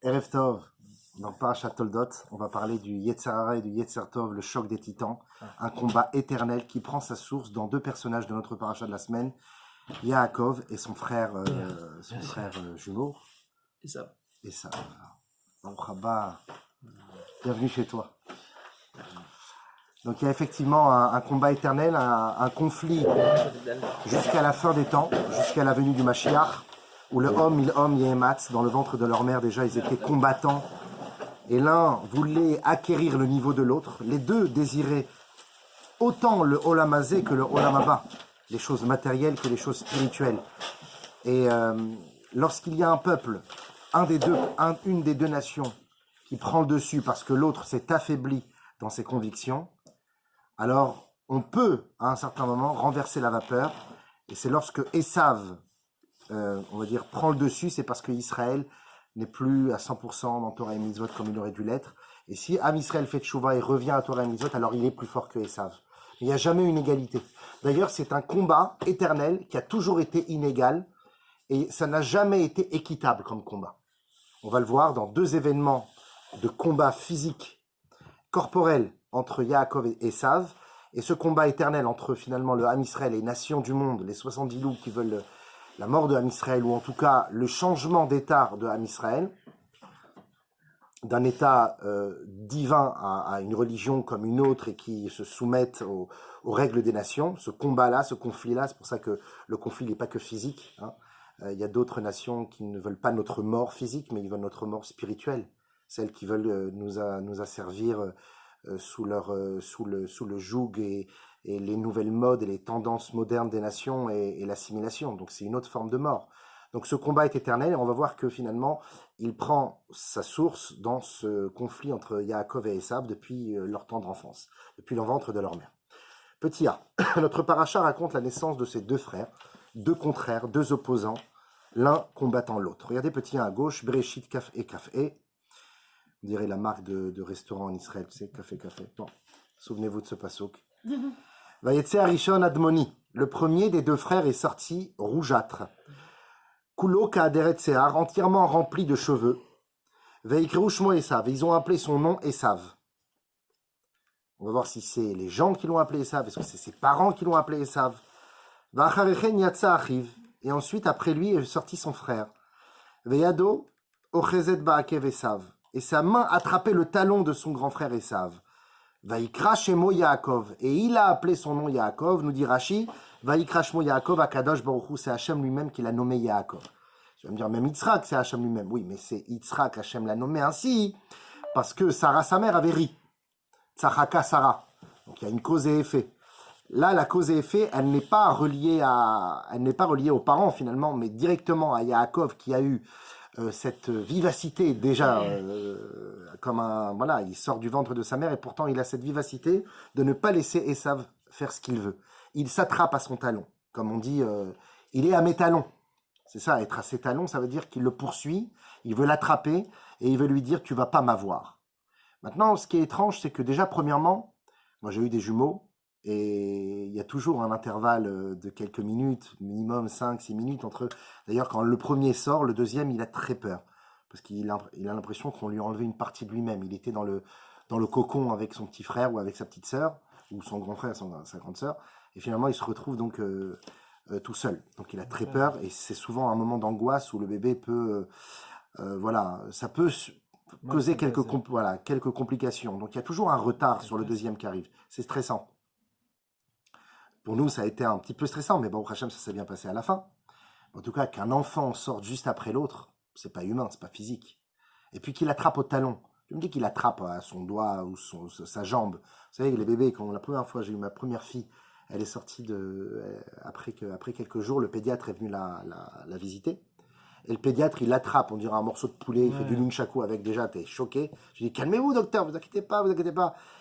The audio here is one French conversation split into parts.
Erev Tov, dans Parashat Toldot, on va parler du Yetzer Hara et du Yetzer Tov, le choc des titans, un combat éternel qui prend sa source dans deux personnages de notre Parashat de la semaine, Yaakov et son frère jumeau, Esav. Baruch haba, bienvenue chez toi. Donc il y a effectivement un combat éternel, un conflit jusqu'à la fin des temps, jusqu'à la venue du Mashiach, où le homme Yehematz, dans le ventre de leur mère déjà, ils étaient combattants. Et l'un voulait acquérir le niveau de l'autre. Les deux désiraient autant le Olam Hazé que le Olam Haba, les choses matérielles que les choses spirituelles. Et lorsqu'il y a un peuple, une des deux nations, qui prend le dessus parce que l'autre s'est affaibli dans ses convictions, alors on peut, à un certain moment, renverser la vapeur. Et c'est lorsque Esav, on va dire, prend le dessus, c'est parce qu'Israël n'est plus à 100% dans Torah et Mitzvot comme il aurait dû l'être. Et si Am Israël fait tchouva et revient à Torah et Mitzvot, alors il est plus fort que Esav. Il n'y a jamais une égalité. D'ailleurs, c'est un combat éternel qui a toujours été inégal et ça n'a jamais été équitable comme combat. On va le voir dans deux événements de combat physique, corporel entre Yaakov et Esav, et ce combat éternel entre finalement le Am Israël et les nations du monde, les 70 loups qui veulent la mort de Am Israël, ou en tout cas le changement d'état de Am Israël, d'un état divin à une religion comme une autre et qui se soumettent aux règles des nations. Ce combat-là, ce conflit-là, c'est pour ça que le conflit n'est pas que physique. Il y a d'autres nations qui ne veulent pas notre mort physique, mais ils veulent notre mort spirituelle. Celles qui veulent nous asservir sous le joug et les nouvelles modes et les tendances modernes des nations et l'assimilation. Donc c'est une autre forme de mort. Donc ce combat est éternel et on va voir que finalement il prend sa source dans ce conflit entre Yaakov et Esav depuis leur tendre enfance, depuis le ventre de leur mère. Petit A, notre paracha raconte la naissance de ces deux frères, deux contraires, deux opposants, l'un combattant l'autre. Regardez petit 1 à gauche, Bereshit Kaf E. On dirait la marque de restaurant en Israël, tu sais, café. Bon, souvenez-vous de ce passouk. Vayetze Arishon Admoni, le premier des deux frères est sorti rougeâtre. Kulo Ka'aderet Sehar, entièrement rempli de cheveux. Veikru Shmo Esav, ils ont appelé son nom Esav. On va voir si c'est les gens qui l'ont appelé Esav, est-ce que c'est ses parents qui l'ont appelé Esav. Vacharechen Yatsa Achiv, et ensuite après lui est sorti son frère. Veyado Ochezet Ba'akev Esav, et sa main attrapait le talon de son grand frère Esav. Vaikra Shemo Yaakov, et il a appelé son nom Yaakov, nous dit Rashi, Vaikra Shemo Yaakov, Akadosh Baruch Hu, c'est Hachem lui-même qui l'a nommé Yaakov. Tu vas me dire, même Yitzhak, c'est Hachem lui-même. Oui, mais c'est Yitzhak, Hachem l'a nommé ainsi, parce que Sarah, sa mère, avait ri. Tzachaka Sarah. Donc il y a une cause et effet. Là, la cause et effet, elle n'est pas reliée aux parents finalement, mais directement à Yaakov qui a eu cette vivacité déjà il sort du ventre de sa mère et pourtant il a cette vivacité de ne pas laisser Esav faire ce qu'il veut. Il s'attrape à son talon, comme on dit, il est à mes talons. C'est ça, être à ses talons, ça veut dire qu'il le poursuit, il veut l'attraper et il veut lui dire tu vas pas m'avoir. Maintenant, ce qui est étrange, c'est que déjà premièrement, moi j'ai eu des jumeaux et il y a toujours un intervalle de quelques minutes, minimum 5-6 minutes entre eux. D'ailleurs, quand le premier sort, le deuxième, il a très peur. Parce qu'il a l'impression qu'on lui a enlevé une partie de lui-même. Il était dans le cocon avec son petit frère ou avec sa petite sœur, ou son grand frère, sa grande sœur. Et finalement, il se retrouve donc tout seul. Donc il a très peur et c'est souvent un moment d'angoisse où le bébé peut... ça peut causer quelques complications. Donc il y a toujours un retard sur le deuxième qui arrive. C'est stressant. Pour nous, ça a été un petit peu stressant, mais bon, Hachem, ça s'est bien passé à la fin. En tout cas, qu'un enfant sorte juste après l'autre, c'est pas humain, c'est pas physique. Et puis qu'il attrape au talon. Je me dis qu'il attrape à son doigt ou sa jambe. Vous savez, les bébés, quand la première fois j'ai eu ma première fille, elle est sortie après quelques jours, le pédiatre est venu la visiter. Et le pédiatre, il l'attrape, on dirait un morceau de poulet, il fait du nunchaku avec, déjà, t'es choqué. Je dis, calmez-vous, docteur, vous inquiétez pas.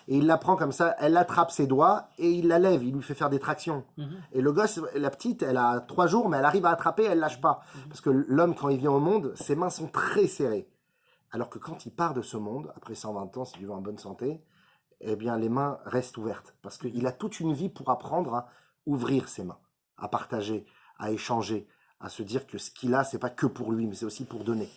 Et il la prend comme ça, elle attrape ses doigts et il la lève, il lui fait faire des tractions. Et le gosse, la petite, elle a 3 jours, mais elle arrive à attraper, elle lâche pas. Parce que l'homme, quand il vient au monde, ses mains sont très serrées. Alors que quand il part de ce monde, après 120 ans, si tu veux en bonne santé, eh bien, les mains restent ouvertes. Parce qu'il a toute une vie pour apprendre à ouvrir ses mains, à partager, à échanger, à se dire que ce qu'il a, c'est pas que pour lui, mais c'est aussi pour donner.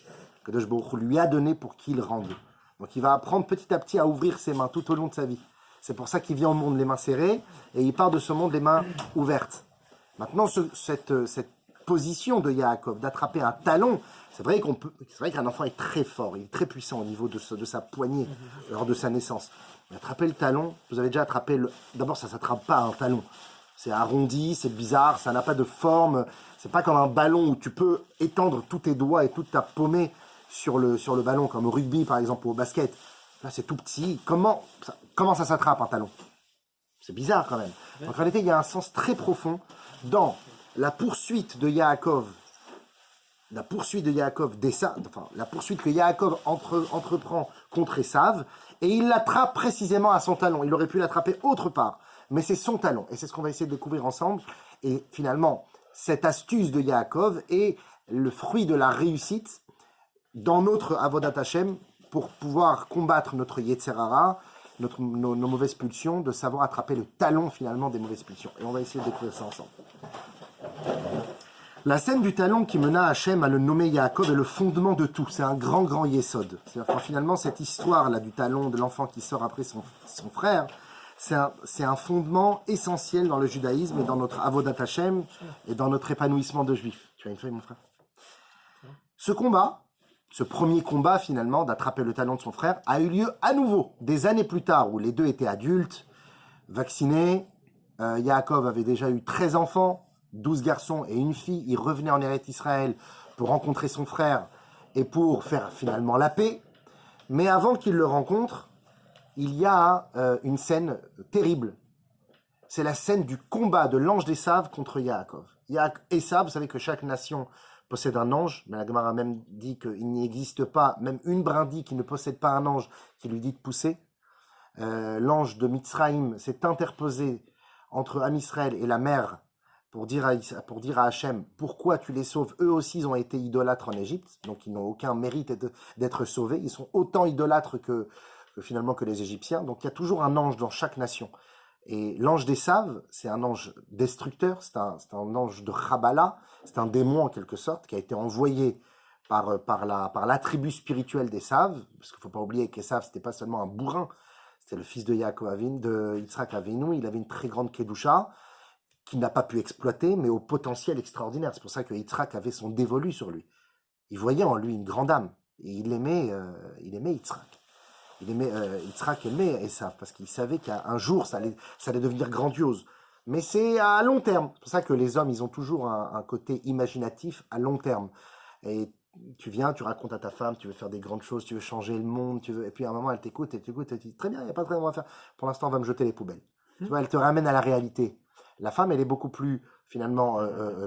Kadosh Baruch Hu lui a donné pour qu'il rende. Donc il va apprendre petit à petit à ouvrir ses mains tout au long de sa vie. C'est pour ça qu'il vient au monde les mains serrées et il part de ce monde les mains ouvertes. Maintenant, cette position de Yaakov, d'attraper un talon, c'est vrai qu'un enfant est très fort, il est très puissant au niveau de sa poignée lors de sa naissance. Mais attraper le talon, vous avez déjà attrapé D'abord, ça ne s'attrape pas un talon. C'est arrondi, c'est bizarre, ça n'a pas de forme. C'est pas comme un ballon où tu peux étendre tous tes doigts et toute ta paumée sur le ballon, comme au rugby par exemple ou au basket. Là, c'est tout petit. Comment ça s'attrape un talon? C'est bizarre quand même. Donc en réalité, il y a un sens très profond dans la poursuite de Yaakov, la poursuite que Yaakov entreprend contre Esav, et il l'attrape précisément à son talon. Il aurait pu l'attraper autre part, mais c'est son talon. Et c'est ce qu'on va essayer de découvrir ensemble. Et finalement, cette astuce de Yaakov est le fruit de la réussite dans notre Avodat Hashem pour pouvoir combattre notre Yetzer Hara, nos mauvaises pulsions, de savoir attraper le talon finalement des mauvaises pulsions. Et on va essayer de découvrir ça ensemble. La scène du talon qui mena Hachem à le nommer Yaakov est le fondement de tout. C'est un grand yesod. C'est-à-dire que finalement, cette histoire-là du talon de l'enfant qui sort après son frère, c'est un fondement essentiel dans le judaïsme et dans notre Avodat Hashem et dans notre épanouissement de juif. Tu as une feuille, mon frère? Ce premier combat finalement d'attraper le talon de son frère a eu lieu à nouveau des années plus tard où les deux étaient adultes, vaccinés. Yaakov avait déjà eu 13 enfants, 12 garçons et une fille. Il revenait en Eretz Israël pour rencontrer son frère et pour faire finalement la paix. Mais avant qu'il le rencontre, il y a une scène terrible. C'est la scène du combat de l'ange d'Esav contre Yaakov. Esav, vous savez que chaque nation possède un ange, mais la Gemara a même dit qu'il n'y existe pas même une brindille qui ne possède pas un ange qui lui dit de pousser. L'ange de Mitzraïm s'est interposé entre Am Israël et la mer pour dire à Hachem pourquoi tu les sauves. Eux aussi, ils ont été idolâtres en Égypte, donc ils n'ont aucun mérite d'être sauvés. Ils sont autant idolâtres que finalement que les Égyptiens. Donc il y a toujours un ange dans chaque nation. Et l'ange d'Esav, c'est un ange destructeur, c'est un ange de Chabala, c'est un démon en quelque sorte qui a été envoyé par la tribu spirituelle d'Esav, parce qu'il ne faut pas oublier qu'Esav, c'était pas seulement un bourrin, c'était le fils de Yaakov Avinu, de Yitzhak Avinu, il avait une très grande kedusha qu'il n'a pas pu exploiter, mais au potentiel extraordinaire. C'est pour ça que Yitzhak avait son dévolu sur lui. Il voyait en lui une grande âme, et il aimait Yitzhak. Yitzhak aimait Esav parce qu'il savait qu'un jour ça allait devenir grandiose. Mais c'est à long terme. C'est pour ça que les hommes, ils ont toujours un côté imaginatif à long terme. Et tu viens, tu racontes à ta femme, tu veux faire des grandes choses, tu veux changer le monde, et puis à un moment elle t'écoute, elle te dit très bien, il n'y a pas de problème, on va faire. Pour l'instant, on va me jeter les poubelles. Tu vois, elle te ramène à la réalité. La femme, elle est beaucoup plus finalement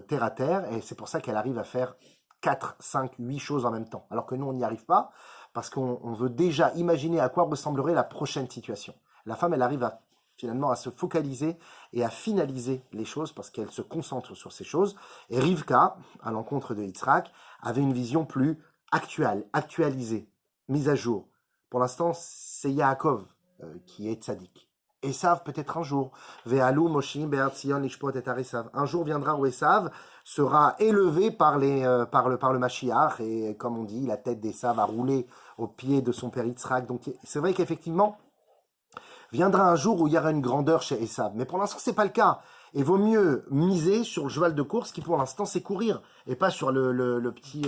terre à terre, et c'est pour ça qu'elle arrive à faire 4, 5, 8 choses en même temps. Alors que nous, on n'y arrive pas. Parce qu'on veut déjà imaginer à quoi ressemblerait la prochaine situation. La femme, elle arrive finalement à se focaliser et à finaliser les choses parce qu'elle se concentre sur ces choses. Et Rivka, à l'encontre de Yitzhak, avait une vision plus actualisée, mise à jour. Pour l'instant, c'est Yaakov qui est tzaddik. Esav peut-être un jour. Ve'alu Moshim be'ar Tzion lishpot et Esav. Un jour viendra où Esav sera élevé par le Mashiach et comme on dit, la tête d'Esav va rouler au pied de son père Yitzhak. Donc c'est vrai qu'effectivement, viendra un jour où il y aura une grandeur chez Esav. Mais pour l'instant, c'est pas le cas. Et vaut mieux miser sur le cheval de course qui pour l'instant sait courir et pas sur le petit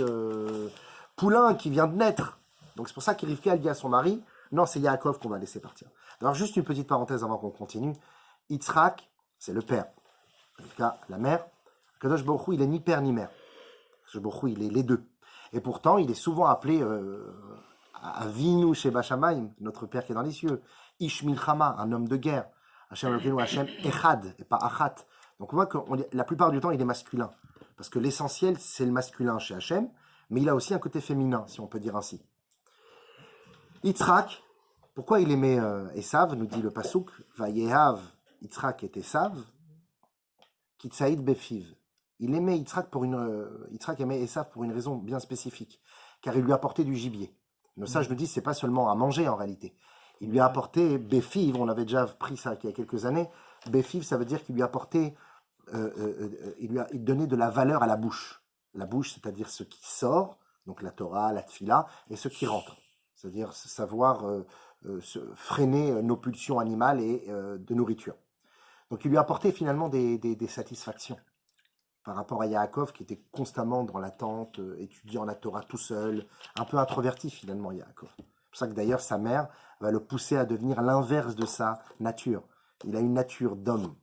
poulain qui vient de naître. Donc c'est pour ça qu'Rivka dit à son mari, non, c'est Yaakov qu'on va laisser partir. Alors juste une petite parenthèse avant qu'on continue. Yitzhak, c'est le père. Rivka, la mère. Kadosh Baruch Hu, il est ni père ni mère. Kadosh Baruch Hu, il est les deux. Et pourtant, il est souvent appelé Avinu Sheba Shamayim, notre père qui est dans les cieux. Ish Milchama, un homme de guerre. Hashem Elokeinu, Hashem Echad, et pas Achat. Donc on voit que la plupart du temps, il est masculin. Parce que l'essentiel, c'est le masculin chez Hashem, mais il a aussi un côté féminin, si on peut dire ainsi. Yitzhak, pourquoi il aimait Esav, nous dit le Pasuk, Vayehav Yitzhak et Esav, Kitsaïd Befiv. Il aimait Yitzhak aimait Esav pour une raison bien spécifique, car il lui apportait du gibier. Nos sages nous disent c'est pas seulement à manger en réalité. Il lui a apporté Befiv, on avait déjà pris ça il y a quelques années. Befiv, ça veut dire qu'il lui apportait, il donnait de la valeur à la bouche. La bouche, c'est-à-dire ce qui sort donc la Torah, la Tfila, et ce qui rentre, c'est-à-dire savoir freiner nos pulsions animales et de nourriture. Donc il lui apportait finalement des satisfactions par rapport à Yaakov qui était constamment dans l'attente, étudiant la Torah tout seul, un peu introverti finalement Yaakov. C'est pour ça que d'ailleurs sa mère va le pousser à devenir l'inverse de sa nature. Il a une nature d'homme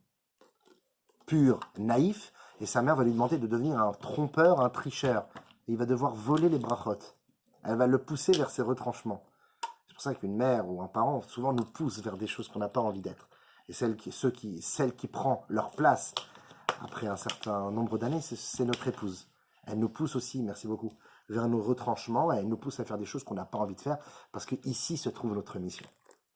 pur, naïf, et sa mère va lui demander de devenir un trompeur, un tricheur. Et il va devoir voler les brachot. Elle va le pousser vers ses retranchements. C'est pour ça qu'une mère ou un parent souvent nous pousse vers des choses qu'on n'a pas envie d'être. Et celle qui prend leur place après un certain nombre d'années, c'est notre épouse. Elle nous pousse aussi, merci beaucoup, vers nos retranchements, et elle nous pousse à faire des choses qu'on n'a pas envie de faire, parce que ici se trouve notre mission.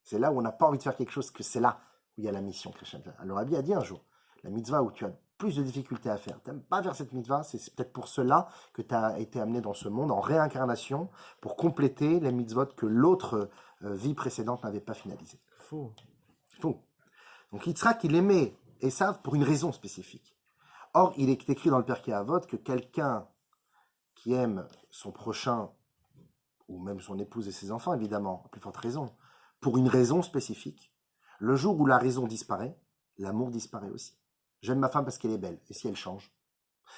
C'est là où on n'a pas envie de faire quelque chose, que c'est là où il y a la mission. Alors Rabbi a dit un jour, la mitzvah où tu as plus de difficultés à faire, tu n'aimes pas faire cette mitzvah, c'est peut-être pour cela que tu as été amené dans ce monde en réincarnation, pour compléter les mitzvot que l'autre vie précédente n'avait pas finalisées. Faux. Donc Yitzhak, il aimait Esav pour une raison spécifique. Or, il est écrit dans le Pirkei Avot que quelqu'un qui aime son prochain, ou même son épouse et ses enfants, évidemment, à plus forte raison, pour une raison spécifique, le jour où la raison disparaît, l'amour disparaît aussi. J'aime ma femme parce qu'elle est belle, et si elle change?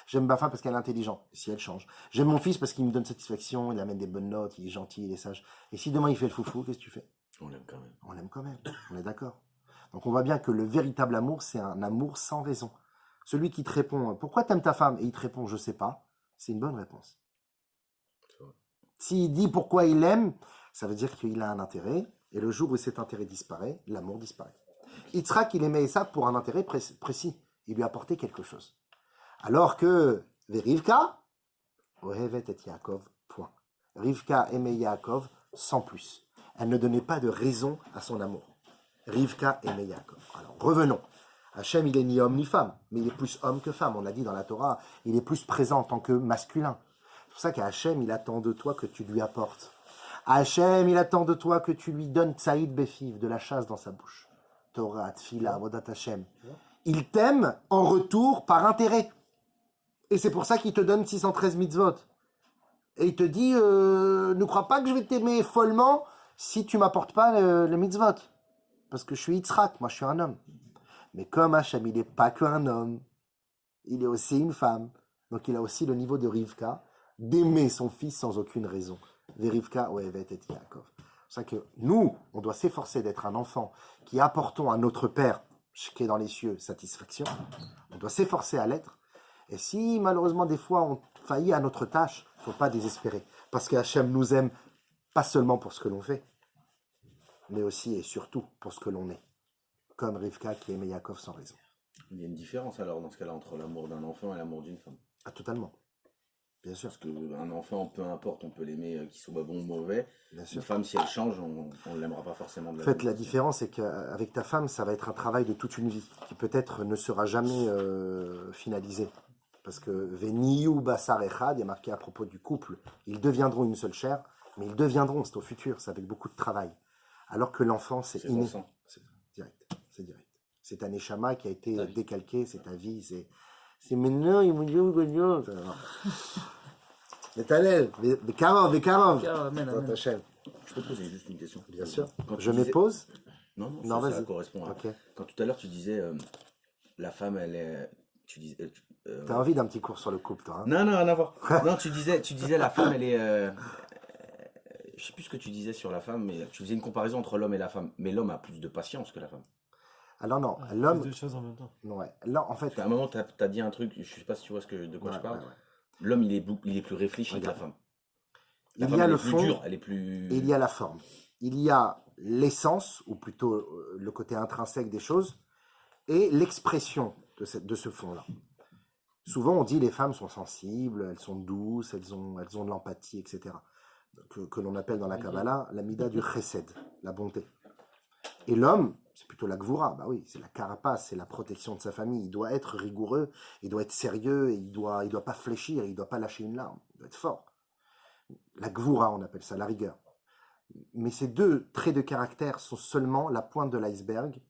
J'aime ma femme parce qu'elle est intelligente, et si elle change? J'aime mon fils parce qu'il me donne satisfaction, il amène des bonnes notes, il est gentil, il est sage. Et si demain il fait le foufou, qu'est-ce que tu fais? On l'aime quand même. On l'aime quand même, on est d'accord. Donc on voit bien que le véritable amour, c'est un amour sans raison. Celui qui te répond « Pourquoi t'aimes ta femme ?» et il te répond « Je sais pas », c'est une bonne réponse. S'il dit pourquoi il l'aime, ça veut dire qu'il a un intérêt, et le jour où cet intérêt disparaît, l'amour disparaît. Yitzhak, il aimait ça pour un intérêt précis. Il lui apportait quelque chose. Alors que Rivka, Ohevet et Yaakov, point. Rivka aimait Yaakov sans plus. Elle ne donnait pas de raison à son amour. Rivka aimait Yaakov. Alors revenons. Hachem, il est ni homme ni femme, mais il est plus homme que femme. On a dit dans la Torah, il est plus présent en tant que masculin. C'est pour ça qu'Hachem, il attend de toi que tu lui apportes. Hachem, il attend de toi que tu lui donnes Tsaïd Befiv, de la chasse dans sa bouche. Torah, Tfila, Avodat Hachem. Il t'aime en retour par intérêt. Et c'est pour ça qu'il te donne 613 mitzvot. Et il te dit, ne crois pas que je vais t'aimer follement si tu m'apportes pas le mitzvot. Parce que je suis Yitzhak, moi je suis un homme. Mais comme Hachem, il n'est pas qu'un homme, il est aussi une femme. Donc il a aussi le niveau de Rivka, d'aimer son fils sans aucune raison. Rivka, Ohevet et Yaakov. C'est pour ça que nous, on doit s'efforcer d'être un enfant qui apportons à notre Père, qui est dans les cieux, satisfaction. On doit s'efforcer à l'être. Et si malheureusement des fois on faillit à notre tâche, il ne faut pas désespérer. Parce que Hachem nous aime pas seulement pour ce que l'on fait, mais aussi et surtout pour ce que l'on est. Comme Rivka qui aimait Yaakov sans raison. Il y a une différence alors dans ce cas-là entre l'amour d'un enfant et l'amour d'une femme. Ah, totalement. Bien sûr. Parce qu'un enfant, peu importe, on peut l'aimer qu'il soit bon ou mauvais. Bien sûr. Une femme, si elle change, on ne l'aimera pas forcément de la En fait, même la façon. différence, c'est qu'avec ta femme, ça va être un travail de toute une vie, qui peut-être ne sera jamais finalisé. Parce que Veniyu Basar Echad, il y a marqué à propos du couple, ils deviendront une seule chair, mais ils deviendront, c'est au futur, c'est avec beaucoup de travail. Alors que l'enfant, c'est C'est inné. son sang. C'est direct, c'est direct. C'est un neshama qui a été décalqué, c'est ta vie, c'est maintenant, il me dit, mais Talel, mais Karov. Amen. Je peux te poser juste une question. Bien sûr. Quand Je tu disais- m'épose. Non, Non, ça vas-y. correspond à... Ok. Quand tout à l'heure tu disais, la femme, elle est... Tu disais, T'as envie d'un petit cours sur le couple, toi, hein? Non, rien à voir. Non, tu disais la femme, elle est... Je sais plus ce que tu disais sur la femme, mais tu faisais une comparaison entre l'homme et la femme. Mais l'homme a plus de patience que la femme. Alors non, Plus l'homme... de choses en même temps. Ouais. Là, en fait... Parce qu'à un moment, tu as dit un truc, je sais pas si tu vois de quoi Ouais, je parle. ouais, ouais. L'homme, il est plus réfléchi que la Regarde. femme. Il La y femme, a elle le est plus fond dure, elle est plus... et il y a la forme. Il y a l'essence, ou plutôt le côté intrinsèque des choses, et l'expression de ce fond-là. Souvent, on dit les femmes sont sensibles, elles sont douces, elles ont de l'empathie, etc. Que l'on appelle dans la Kabbalah la mida du chesed, la bonté. Et l'homme, c'est plutôt la gvura, bah oui, c'est la carapace, c'est la protection de sa famille. Il doit être rigoureux, il doit être sérieux, et il doit pas fléchir, il doit pas lâcher une larme, il doit être fort. La gvura, on appelle ça, la rigueur. Mais ces deux traits de caractère sont seulement la pointe de l'iceberg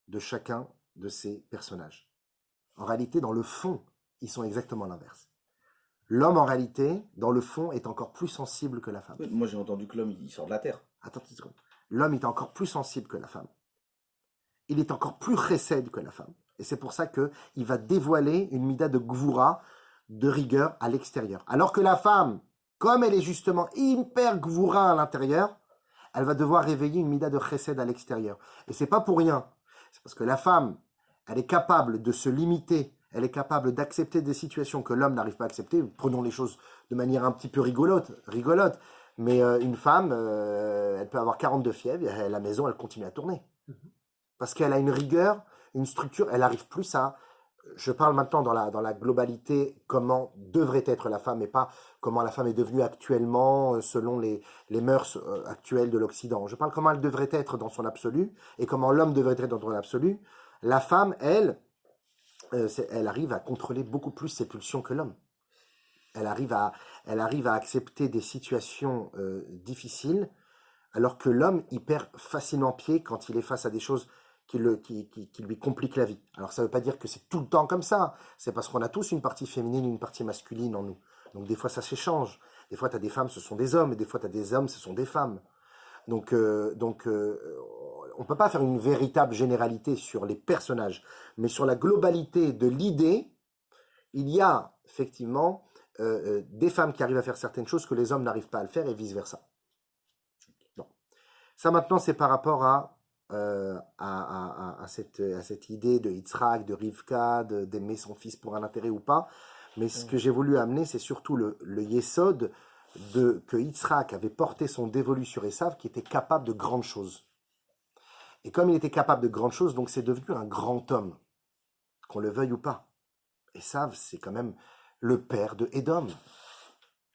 de chacun de ces personnages. En réalité, dans le fond, ils sont exactement l'inverse. L'homme, en réalité, dans le fond, est encore plus sensible que la femme. Oui, moi j'ai entendu que l'homme il sort de la terre. Attends une seconde. L'homme est encore plus sensible que la femme. Il est encore plus chesed que la femme. Et c'est pour ça qu'il va dévoiler une mida de gvoura, de rigueur à l'extérieur. Alors que la femme, comme elle est justement hyper gvoura à l'intérieur, elle va devoir réveiller une mida de chesed à l'extérieur. Et c'est pas pour rien. C'est parce que la femme, elle est capable de se limiter, elle est capable d'accepter des situations que l'homme n'arrive pas à accepter. Prenons les choses de manière un petit peu rigolote. Mais une femme, elle peut avoir 42 fièvres, et la maison, elle continue à tourner. Parce qu'elle a une rigueur, une structure, elle n'arrive plus à... Je parle maintenant dans la globalité, comment devrait être la femme, et pas comment la femme est devenue actuellement, selon les mœurs actuelles de l'Occident. Je parle comment elle devrait être dans son absolu, et comment l'homme devrait être dans son absolu. La femme, elle arrive à contrôler beaucoup plus ses pulsions que l'homme. Elle arrive à accepter des situations difficiles, alors que l'homme, il perd facilement pied quand il est face à des choses qui lui compliquent la vie. Alors ça ne veut pas dire que c'est tout le temps comme ça, c'est parce qu'on a tous une partie féminine et une partie masculine en nous. Donc des fois ça s'échange, des fois tu as des femmes, ce sont des hommes, et des fois tu as des hommes, ce sont des femmes. Donc on ne peut pas faire une véritable généralité sur les personnages, mais sur la globalité de l'idée, il y a effectivement des femmes qui arrivent à faire certaines choses que les hommes n'arrivent pas à le faire et vice-versa. Bon. Ça maintenant c'est par rapport à cette idée de Yitzhak, de Rivka, d'aimer son fils pour un intérêt ou pas. Mais ce que j'ai voulu amener, c'est surtout le Yesod que Yitzhak avait porté son dévolu sur Esav, qui était capable de grandes choses. Et comme il était capable de grandes choses, donc c'est devenu un grand homme, qu'on le veuille ou pas. Esav, c'est quand même le père de Édom.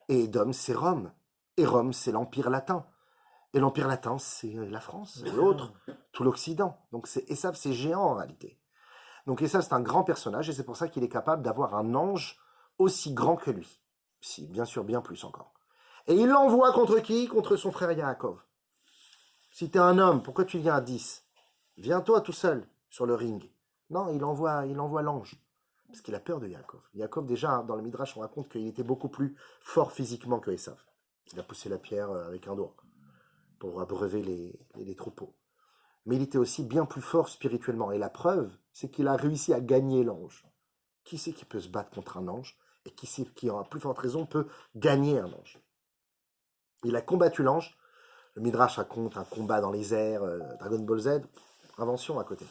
Et Édom, c'est Rome. Et Rome, c'est l'Empire latin. Et l'Empire latin, c'est la France, et l'autre, tout l'Occident. Donc Esav, c'est géant en réalité. Donc Esav, c'est un grand personnage, et c'est pour ça qu'il est capable d'avoir un ange aussi grand que lui. Si, bien sûr, bien plus encore. Et il l'envoie contre qui? Contre son frère Yaakov. Si tu es un homme, pourquoi tu viens à 10? Viens-toi tout seul sur le ring. Non, il envoie l'ange. Parce qu'il a peur de Yaakov. Yaakov, déjà, dans le Midrash, on raconte qu'il était beaucoup plus fort physiquement que Esav. Il a poussé la pierre avec un doigt pour abreuver les troupeaux. Mais il était aussi bien plus fort spirituellement. Et la preuve, c'est qu'il a réussi à gagner l'ange. Qui c'est qui peut se battre contre un ange? Et qui c'est qui, en plus forte raison, peut gagner un ange? Il a combattu l'ange. Le Midrash raconte un combat dans les airs, Dragon Ball Z, invention à côté.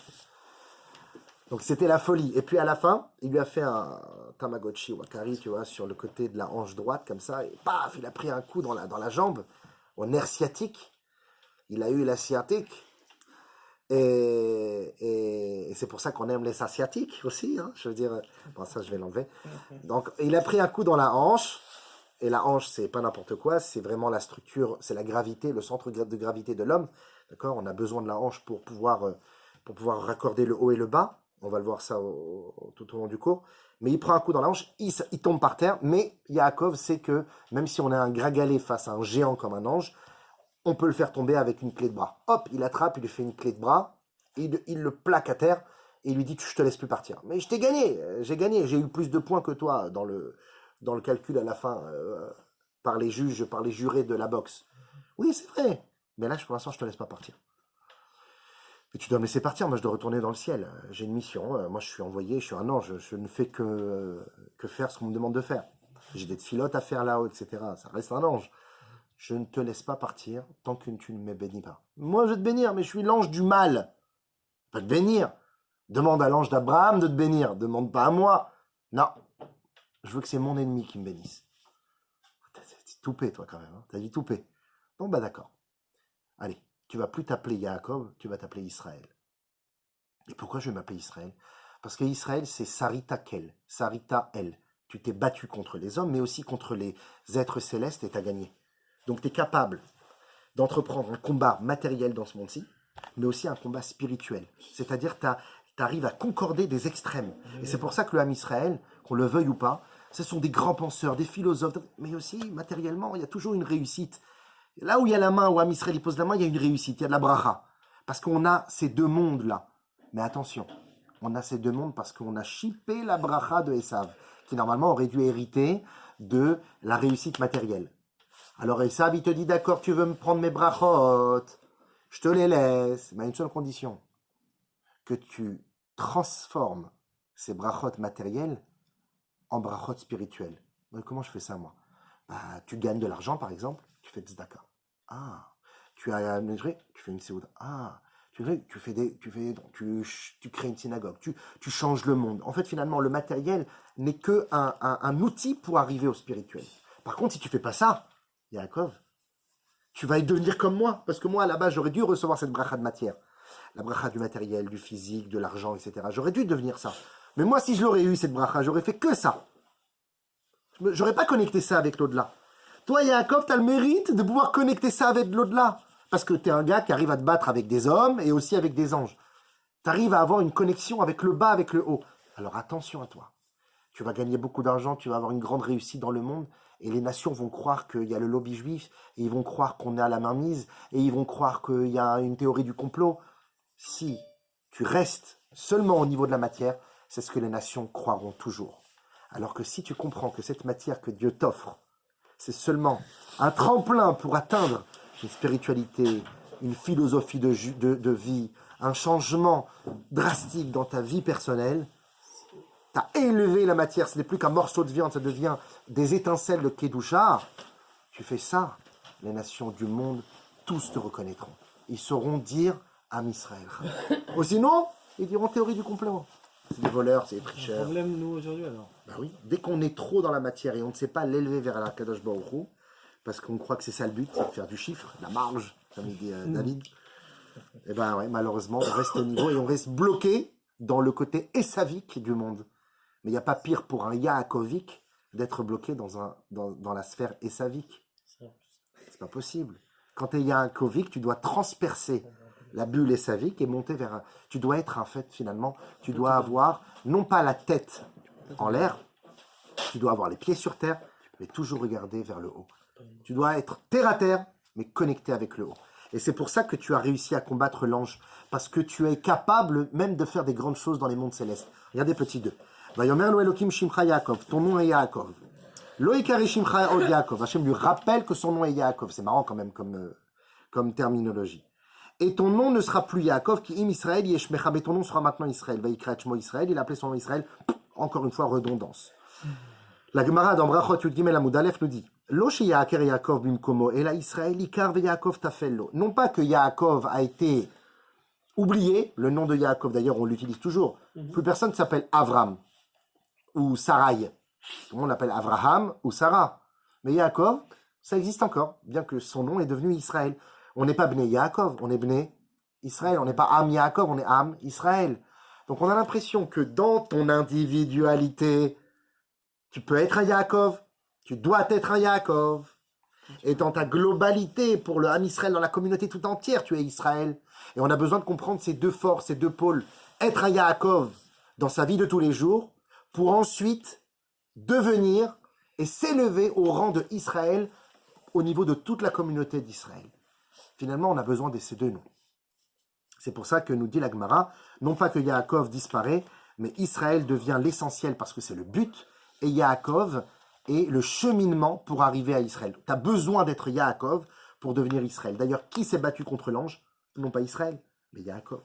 Donc c'était la folie. Et puis à la fin, il lui a fait un Tamagotchi Wakari, tu vois, sur le côté de la hanche droite, comme ça. Et paf, il a pris un coup dans la jambe, au nerf sciatique. Il a eu la sciatique. Et c'est pour ça qu'on aime les asiatiques aussi. Hein, je veux dire, bon, ça je vais l'enlever. Donc il a pris un coup dans la hanche. Et la hanche, c'est pas n'importe quoi, c'est vraiment la structure, c'est la gravité, le centre de gravité de l'homme. D'accord? On a besoin de la hanche pour pouvoir raccorder le haut et le bas. On va le voir ça tout au long du cours. Mais il prend un coup dans la hanche, il tombe par terre. Mais Yaakov sait que même si on a un gragalé face à un géant comme un ange, on peut le faire tomber avec une clé de bras. Hop, il attrape, il lui fait une clé de bras, il le plaque à terre et il lui dit « Je te laisse plus partir ». Mais je t'ai gagné, j'ai eu plus de points que toi dans le calcul à la fin, par les juges, par les jurés de la boxe. Oui, c'est vrai, mais là, pour l'instant, je te laisse pas partir. Et tu dois me laisser partir, moi je dois retourner dans le ciel. J'ai une mission, moi je suis envoyé, je suis un ange, je ne fais que faire ce qu'on me demande de faire. J'ai des filotes à faire là-haut, etc. Ça reste un ange. Je ne te laisse pas partir tant que tu ne me bénis pas. Moi je vais te bénir, mais je suis l'ange du mal. Pas te bénir. Demande à l'ange d'Abraham de te bénir, demande pas à moi. Non, je veux que c'est mon ennemi qui me bénisse. T'as toupé toi quand même, hein. T'as dit toupé. Bon bah d'accord. Allez. Tu vas plus t'appeler Yaakov, tu vas t'appeler Israël. Et pourquoi je vais m'appeler Israël? Parce que Israël, c'est Sarita Kel, Sarita El. Tu t'es battu contre les hommes, mais aussi contre les êtres célestes et tu as gagné. Donc tu es capable d'entreprendre un combat matériel dans ce monde-ci, mais aussi un combat spirituel. C'est-à-dire que tu arrives à concorder des extrêmes. Et c'est pour ça que le Ham Israël, qu'on le veuille ou pas, ce sont des grands penseurs, des philosophes, mais aussi matériellement, il y a toujours une réussite. Là où il y a la main, où Ham Israël il pose la main, il y a une réussite, il y a de la bracha. Parce qu'on a ces deux mondes-là. Mais attention, on a ces deux mondes parce qu'on a chippé la bracha de Esav, qui normalement aurait dû hériter de la réussite matérielle. Alors Esav, il te dit, d'accord, tu veux me prendre mes brachot, je te les laisse, mais à une seule condition, que tu transformes ces brachot matériels en brachot spirituels. Mais comment je fais ça, moi? Bah, tu gagnes de l'argent, par exemple, tu fais tzedaka. Ah, tu as un tu fais une séouda. Ah, tu crées une synagogue, tu changes le monde. En fait, finalement, le matériel n'est que un outil pour arriver au spirituel. Par contre, si tu fais pas ça, Yaakov, tu vas devenir comme moi. Parce que moi, à la base, j'aurais dû recevoir cette bracha de matière. La bracha du matériel, du physique, de l'argent, etc. J'aurais dû devenir ça. Mais moi, si je l'aurais eu, cette bracha, j'aurais fait que ça. J'aurais pas connecté ça avec l'au-delà. Toi, Yaakov, tu as le mérite de pouvoir connecter ça avec l'au-delà. Parce que tu es un gars qui arrive à te battre avec des hommes et aussi avec des anges. Tu arrives à avoir une connexion avec le bas, avec le haut. Alors attention à toi. Tu vas gagner beaucoup d'argent, tu vas avoir une grande réussite dans le monde, et les nations vont croire qu'il y a le lobby juif, et ils vont croire qu'on est à la mainmise, et ils vont croire qu'il y a une théorie du complot. Si tu restes seulement au niveau de la matière, c'est ce que les nations croiront toujours. Alors que si tu comprends que cette matière que Dieu t'offre, c'est seulement un tremplin pour atteindre une spiritualité, une philosophie de vie, un changement drastique dans ta vie personnelle, tu as élevé la matière, ce n'est plus qu'un morceau de viande, ça devient des étincelles de Kedusha. Tu fais ça, les nations du monde, tous te reconnaîtront. Ils sauront dire Am Israël. Ou sinon, ils diront théorie du complot. C'est des voleurs, c'est des tricheurs. C'est un problème, nous, aujourd'hui, alors. Bah oui, dès qu'on est trop dans la matière et on ne sait pas l'élever vers la Kadosh Baruch Hu, parce qu'on croit que c'est ça le but, c'est de faire du chiffre, la marge, comme il dit David, et ben ouais, malheureusement, on reste au niveau et on reste bloqué dans le côté essavique du monde. Mais il n'y a pas pire pour un Yaakovique d'être bloqué dans la sphère essavique. C'est pas possible. Quand tu es Yaakovique, tu dois transpercer la bulle essavique et monter vers un... Tu dois être en fait, finalement, tu dois avoir non pas la tête en l'air, tu dois avoir les pieds sur terre, mais toujours regarder vers le haut. Tu dois être terre à terre, mais connecté avec le haut. Et c'est pour ça que tu as réussi à combattre l'ange, parce que tu es capable même de faire des grandes choses dans les mondes célestes. Regardez petit 2. Vayomer lo Elokim Shimcha Yaakov, ton nom est Yaakov. Lo Ikari Shimcha od Yaakov. Hachem lui rappelle que son nom est Yaakov. C'est marrant quand même comme terminologie. Et ton nom ne sera plus Yaakov, qui im Israël yeshmecha, mais ton nom sera maintenant Israël. Vaikra et Shmo Israël, il a appelé son nom Israël. Encore une fois, redondance. La Gemara dans Brachot Yud Gimel Amud Aleph nous dit Lo she Yaaker Yaakov bimkomo, et la Israël ikar ve Yaakov tafello. Non pas que Yaakov a été oublié, le nom de Yaakov d'ailleurs on l'utilise toujours. Plus personne ne s'appelle Avram ou Sarai. Tout le monde l'appelle Avraham ou Sarah. Mais Yaakov, ça existe encore, bien que son nom est devenu Israël. On n'est pas Bnei Yaakov, on est Bnei Israël. On n'est pas Am Yaakov, on est Am Israël. Donc on a l'impression que dans ton individualité, tu peux être un Yaakov, tu dois être un Yaakov. Et dans ta globalité, pour le Am Israël, dans la communauté tout entière, tu es Israël. Et on a besoin de comprendre ces deux forces, ces deux pôles. Être un Yaakov dans sa vie de tous les jours, pour ensuite devenir et s'élever au rang de Israël au niveau de toute la communauté d'Israël. Finalement, on a besoin de ces deux noms. C'est pour ça que nous dit la Gemara, non pas que Yaakov disparaît, mais Israël devient l'essentiel parce que c'est le but, et Yaakov est le cheminement pour arriver à Israël. Tu as besoin d'être Yaakov pour devenir Israël. D'ailleurs, qui s'est battu contre l'ange? Non pas Israël, mais Yaakov.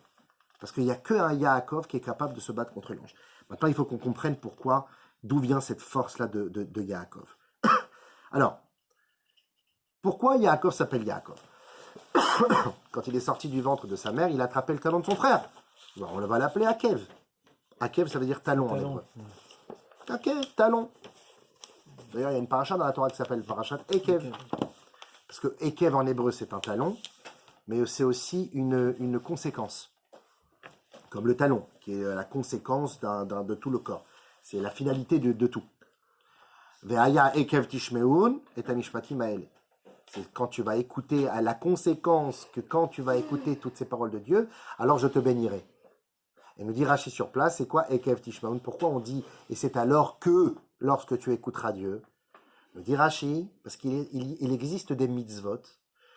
Parce qu'il n'y a qu'un Yaakov qui est capable de se battre contre l'ange. Maintenant, il faut qu'on comprenne pourquoi, d'où vient cette force-là de Yaakov. Alors, pourquoi Yaakov s'appelle Yaakov? Quand il est sorti du ventre de sa mère, il a attrapé le talon de son frère. Bon, on va l'appeler Akev. Akev, ça veut dire talon en hébreu. Akev, talon. D'ailleurs, il y a une paracha dans la Torah qui s'appelle parachat Ekev. Parce que Ekev en hébreu, c'est un talon, mais c'est aussi une conséquence. Comme le talon, qui est la conséquence de tout le corps. C'est la finalité de tout. Ve'aya Ekev tishmeun et amishpatim haele. C'est quand tu vas écouter, à la conséquence que quand tu vas écouter toutes ces paroles de Dieu, alors je te bénirai. Et nous dit Rashi sur place, c'est quoi Ekev Tishmaun? Pourquoi on dit, et c'est alors que, lorsque tu écouteras Dieu, nous dit Rashi, parce qu'il existe des mitzvot,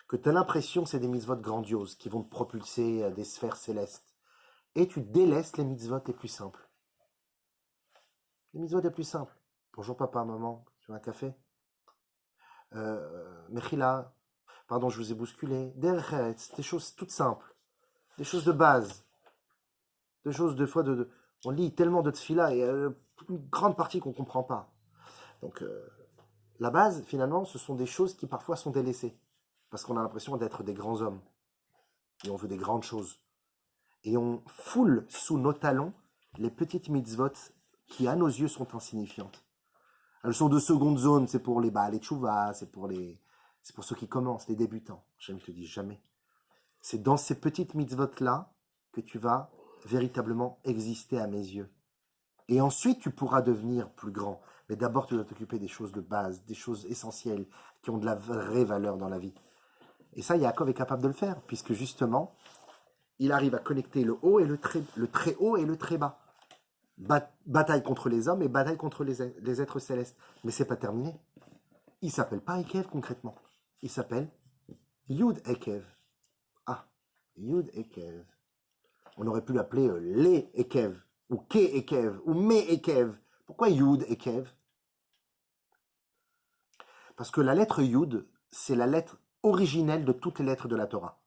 que tu as l'impression que c'est des mitzvot grandioses, qui vont te propulser à des sphères célestes. Et tu délaisses les mitzvot les plus simples. Les mitzvot les plus simples. Bonjour papa, maman, Tu veux un café? Mechila, pardon, je vous ai bousculé. Derchetz, des choses toutes simples, des choses de base, des choses des fois on lit tellement de tfila et une grande partie qu'on ne comprend pas. Donc la base, finalement, ce sont des choses qui parfois sont délaissées parce qu'on a l'impression d'être des grands hommes et on veut des grandes choses. Et on foule sous nos talons les petites mitzvot qui, à nos yeux, sont insignifiantes. Elles sont de seconde zone, c'est pour les tchouva, c'est pour ceux qui commencent, les débutants. Je ne te dis jamais. C'est dans ces petites mitzvot-là que tu vas véritablement exister à mes yeux. Et ensuite, tu pourras devenir plus grand. Mais d'abord, tu dois t'occuper des choses de base, des choses essentielles, qui ont de la vraie valeur dans la vie. Et ça, Yaakov est capable de le faire, puisque justement, il arrive à connecter le haut et le très haut et le très bas. Bataille contre les hommes et bataille contre les êtres célestes. Mais c'est pas terminé. Il s'appelle pas Ekev concrètement. Il s'appelle Yud Ekev. Ah, Yud Ekev. On aurait pu l'appeler Les Ekev, ou Ke Ekev, ou Me Ekev. Pourquoi Yud Ekev? Parce que la lettre Yud, c'est la lettre originelle de toutes les lettres de la Torah.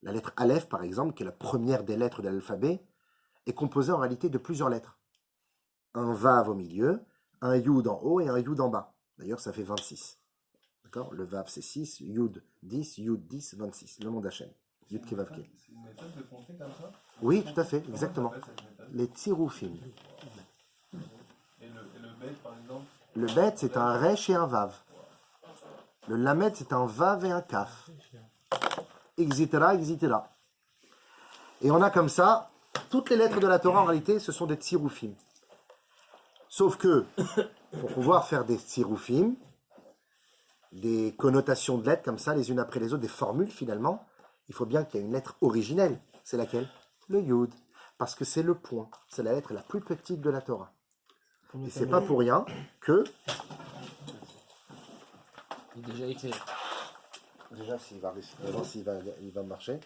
La lettre Aleph, par exemple, qui est la première des lettres de l'alphabet, est composée en réalité de plusieurs lettres. Un Vav au milieu, un Yud en haut et un Yud en bas. D'ailleurs, ça fait 26. D'accord? Le Vav, c'est 6, Yud 10, Yud 10, 26. Le nom d'Hachem. Yud Kevav Ke. C'est une méthode de compter comme ça? Oui, tout à fait, exactement. Comment on appelle cette méthode? Les Tsiroufim. Et le bet, par exemple? Le Bet, c'est un Resh et un Vav. Le Lamed, c'est un Vav et un Kaf. Etc., etc. Et on a comme ça, toutes les lettres de la Torah, en réalité, ce sont des Tsiroufim. Sauf que, pour pouvoir faire des Tsiroufim, des connotations de lettres comme ça, les unes après les autres, des formules finalement, il faut bien qu'il y ait une lettre originelle. C'est laquelle? Le Yud. Parce que c'est le point. C'est la lettre la plus petite de la Torah. Et c'est pas pour rien que... Il est déjà écrit. Déjà, il va marcher.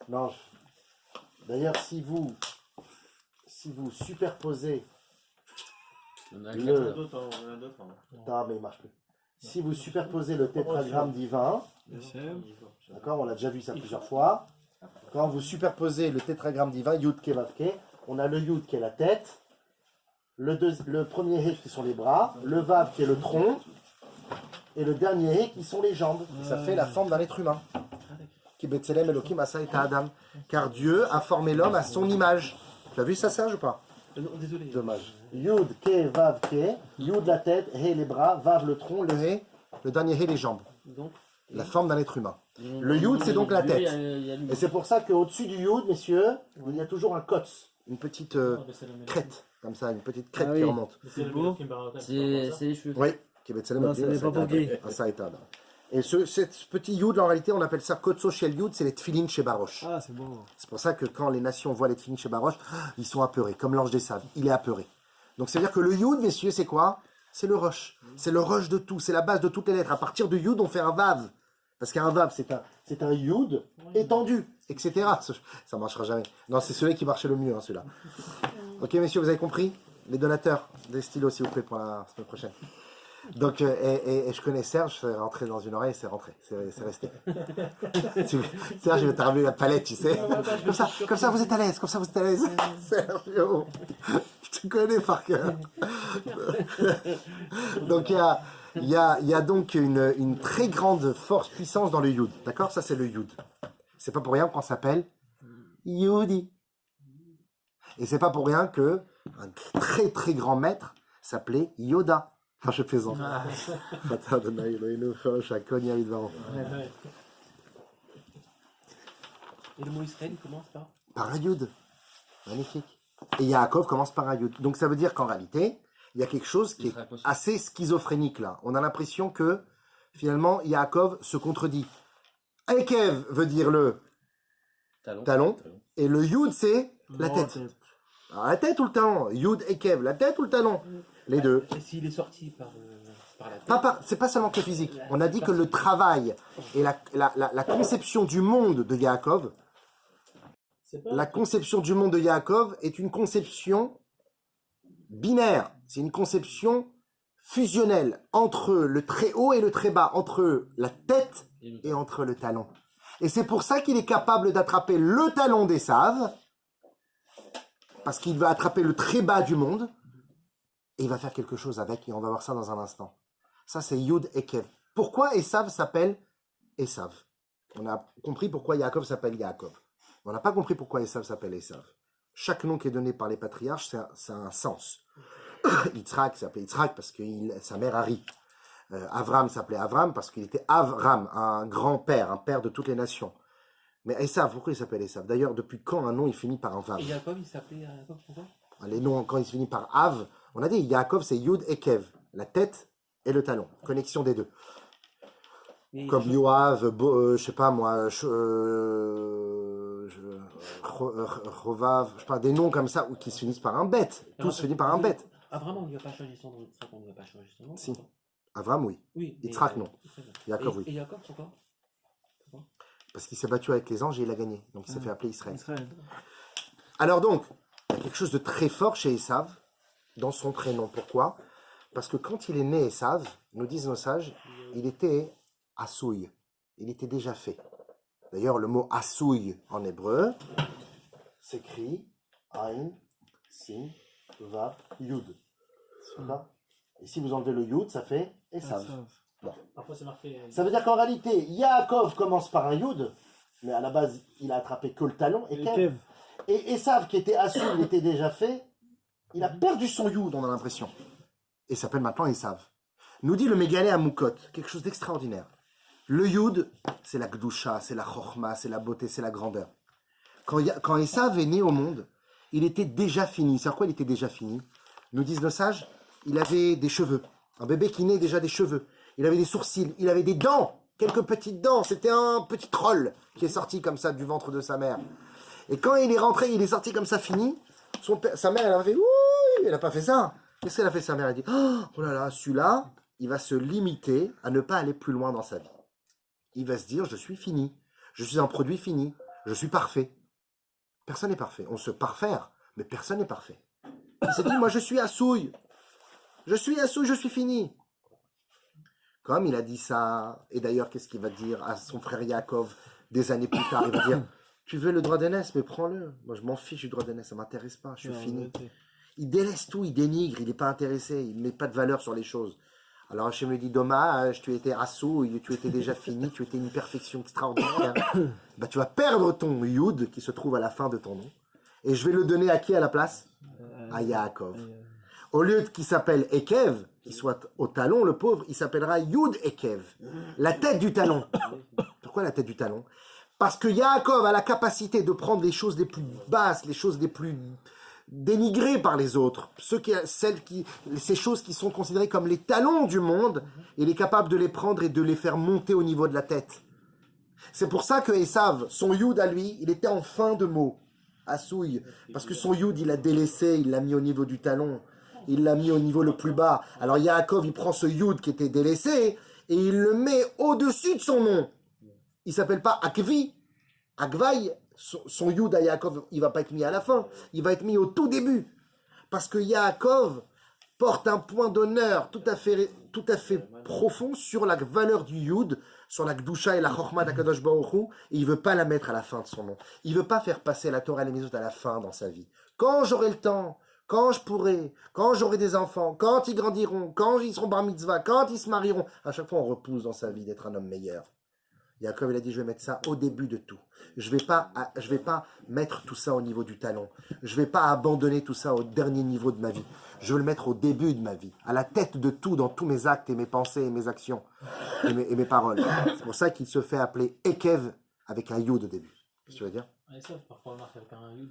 Non. D'ailleurs, si vous superposez On a le... d'autres, on en a d'autres. Non, mais il marche plus. Si vous superposez le tétragramme divin, d'accord, on a déjà vu ça plusieurs fois. Quand vous superposez le tétragramme divin, Yud Ke Vav Ke, on a le Yud qui est la tête, le premier He qui sont les bras, le Vav qui est le tronc, et le dernier He qui sont les jambes. Et ça fait la forme d'un être humain. Ki Betselem Elokim Asa et Adam. Car Dieu a formé l'homme à son image. Tu as vu ça, Serge, ou pas? Désolé. Dommage. Yud Ke Vav Ke, Yud la tête, He les bras, Vav le tronc, le He, le dernier He les jambes. Donc, La forme d'un être humain. Le Yud, c'est donc la tête. Et c'est pour ça qu'au-dessus du Yud, messieurs, il y a toujours un kotz, une petite crête, comme ça, une petite crête Ah qui oui. remonte. C'est beau. C'est les cheveux. Oui, qui va être Non, ça n'est pas pour qui. ça est Adam. Et ce petit Yud, en réalité, on appelle ça Kotso Shel Yud, c'est les Tfilin chez Baroche. Ah, c'est beau. C'est pour ça que quand les nations voient les Tfilin chez Baroche, ils sont apeurés, comme l'ange des sables, il est apeuré. Donc ça veut dire que le Yud, messieurs, c'est quoi? C'est le Rosh. C'est le Rosh de tout, c'est la base de toutes les lettres. À partir du Yud, on fait un Vav. Parce qu'un Vav, c'est un Yud étendu, etc. Ça marchera jamais. Non, c'est celui qui marchait le mieux, hein, celui-là. Ok, messieurs, vous avez compris? Les donateurs, des stylos, s'il vous plaît, pour la semaine prochaine. Donc, et je connais Serge, c'est rentré dans une oreille, c'est rentré, c'est resté. Serge, il va te ramener la palette, tu sais. Comme ça, vous êtes à l'aise, comme ça, vous êtes à l'aise. Sergio, je te connais par cœur. Donc, il y a donc une très grande force, puissance dans le Yud. D'accord? Ça, c'est le Yud. C'est pas pour rien qu'on s'appelle Yudi. Et c'est pas pour rien que un très très grand maître s'appelait Yoda. Enfin, je plaisante. Et le mot Israël, il commence par Par un Yud. Magnifique. Et Yaakov commence par un Yud. Donc ça veut dire qu'en réalité, il y a quelque chose qui est assez schizophrénique là. On a l'impression que finalement Yaakov se contredit. Ekev veut dire le talon. Et le Yud c'est la tête. Alors, la tête ou le talon? Yud Ekev, la tête ou le talon? Les deux. Et s'il est sorti par la tête. C'est pas seulement que physique. On a dit que le travail et la conception du monde de Yaakov, la conception du monde de Yaakov est une conception binaire. C'est une conception fusionnel entre le très haut et le très bas, entre la tête et entre le talon. Et c'est pour ça qu'il est capable d'attraper le talon d'Esav, parce qu'il va attraper le très bas du monde, et il va faire quelque chose avec, et on va voir ça dans un instant. Ça, c'est Yud et Kev. Pourquoi Esav s'appelle Esav? On a compris pourquoi Yaakov s'appelle Yaakov. On n'a pas compris pourquoi Esav s'appelle Esav. Chaque nom qui est donné par les patriarches, ça a un sens. Yitzhak s'appelait Yitzhak parce que sa mère Hari. Avram s'appelait Avram parce qu'il était Avram, un grand-père, un père de toutes les nations. Mais Esav, pourquoi il s'appelle Esav? D'ailleurs, depuis quand un nom il finit par un Vav? Et Jacob, il s'appelait Jacob pourquoi? Les noms, quand ils finissent par Av, on a dit Yaakov, c'est Yud et Kev, la tête et le talon, connexion des deux. Mais Comme Yoav, je sais pas moi, Chovav, je sais pas, des noms comme ça qui se finissent par un bête. Tous finissent par un bête. Ah vraiment, on ne lui a pas changé son nom. Yitzhak, on ne lui a pas changé son nom. Si. Avram, oui. Oui. Yitzhak, non. Yaakov, oui. Et Jacob, pourquoi? Parce qu'il s'est battu avec les anges et il a gagné. Donc il s'est fait appeler Israël. Israël. Alors donc, il y a quelque chose de très fort chez Esav, dans son prénom. Pourquoi? Parce que quand il est né Esav, nous disent nos sages, il était Assouille. Il était déjà fait. D'ailleurs, le mot Assouille en hébreu s'écrit Ain, Sin, Vav, Yud. D'accord? Et si vous enlevez le Yud, ça fait Esav. Parfois c'est marqué. Ça veut dire qu'en réalité, Yaakov commence par un Yud, mais à la base, il a attrapé que le talon et Kev. Et Esav, qui était Assou, il était déjà fait, il a perdu son Yud, on a l'impression. Et s'appelle maintenant Esav. Nous dit le Mégalé à Moukot, quelque chose d'extraordinaire. Le Yud, c'est la Gdusha, c'est la Chochma, c'est la beauté, c'est la grandeur. Quand Esav est né au monde, il était déjà fini. C'est quoi il était déjà fini? Nous disent nos sages, il avait des cheveux. Un bébé qui naît déjà des cheveux. Il avait des sourcils, il avait des dents, quelques petites dents. C'était un petit troll qui est sorti comme ça du ventre de sa mère. Et quand il est rentré, il est sorti comme ça fini. Sa mère, elle a fait, ouh, elle n'a pas fait ça. Qu'est-ce qu'elle a fait, sa mère? Elle a dit, oh là là, celui-là, il va se limiter à ne pas aller plus loin dans sa vie. Il va se dire, je suis fini. Je suis un produit fini. Je suis parfait. Personne n'est parfait. On se parfaire, mais personne n'est parfait. Il s'est dit, moi, je suis Assouille. Je suis Assouille, je suis fini. Comme il a dit ça, et d'ailleurs, qu'est-ce qu'il va dire à son frère Yaakov des années plus tard? Il va dire, tu veux le droit d'aînesse, mais prends-le. Moi, je m'en fiche du droit d'aînesse, ça ne m'intéresse pas, je suis fini. Il délaisse tout, il dénigre, il n'est pas intéressé, il ne met pas de valeur sur les choses. Alors Hachem lui dit, dommage, tu étais Assouille, tu étais déjà fini, tu étais une perfection extraordinaire. Bah, tu vas perdre ton Yud, qui se trouve à la fin de ton nom, et je vais le donner à qui à la place? À Yaakov. Au lieu qu'il s'appelle Ekev, qu'il soit au talon, le pauvre, il s'appellera Yud Ekev, la tête du talon. Pourquoi la tête du talon? Parce que Yaakov a la capacité de prendre les choses les plus basses, les choses les plus dénigrées par les autres, ces choses qui sont considérées comme les talons du monde, il est capable de les prendre et de les faire monter au niveau de la tête. C'est pour ça que Esav, son Yud à lui, il était en fin de mot, Assouille, parce que son Yud, il l'a délaissé, il l'a mis au niveau du talon. Il l'a mis au niveau le plus bas. Alors Yaakov, il prend ce Yud qui était délaissé et il le met au-dessus de son nom. Il s'appelle pas Akvi. Akvaï, son Yud à Yaakov, il va pas être mis à la fin. Il va être mis au tout début. Parce que Yaakov porte un point d'honneur tout à fait profond sur la valeur du Yud, sur la Gdusha et la Chochma d'Akadosh Baruch Hu, et il veut pas la mettre à la fin de son nom. Il veut pas faire passer la Torah et les Mitzvot à la fin dans sa vie. Quand j'aurai le temps, quand je pourrai, quand j'aurai des enfants, quand ils grandiront, quand ils seront bar mitzvah, quand ils se marieront, à chaque fois on repousse dans sa vie d'être un homme meilleur. Yaakov, il a dit, je vais mettre ça au début de tout. Je vais pas mettre tout ça au niveau du talon. Je vais pas abandonner tout ça au dernier niveau de ma vie. Je veux le mettre au début de ma vie, à la tête de tout, dans tous mes actes et mes pensées et mes actions et mes paroles. C'est pour ça qu'il se fait appeler Ekev avec un Yud au début. Qu'est-ce que tu veux dire? Parfois on marque avec un Yud.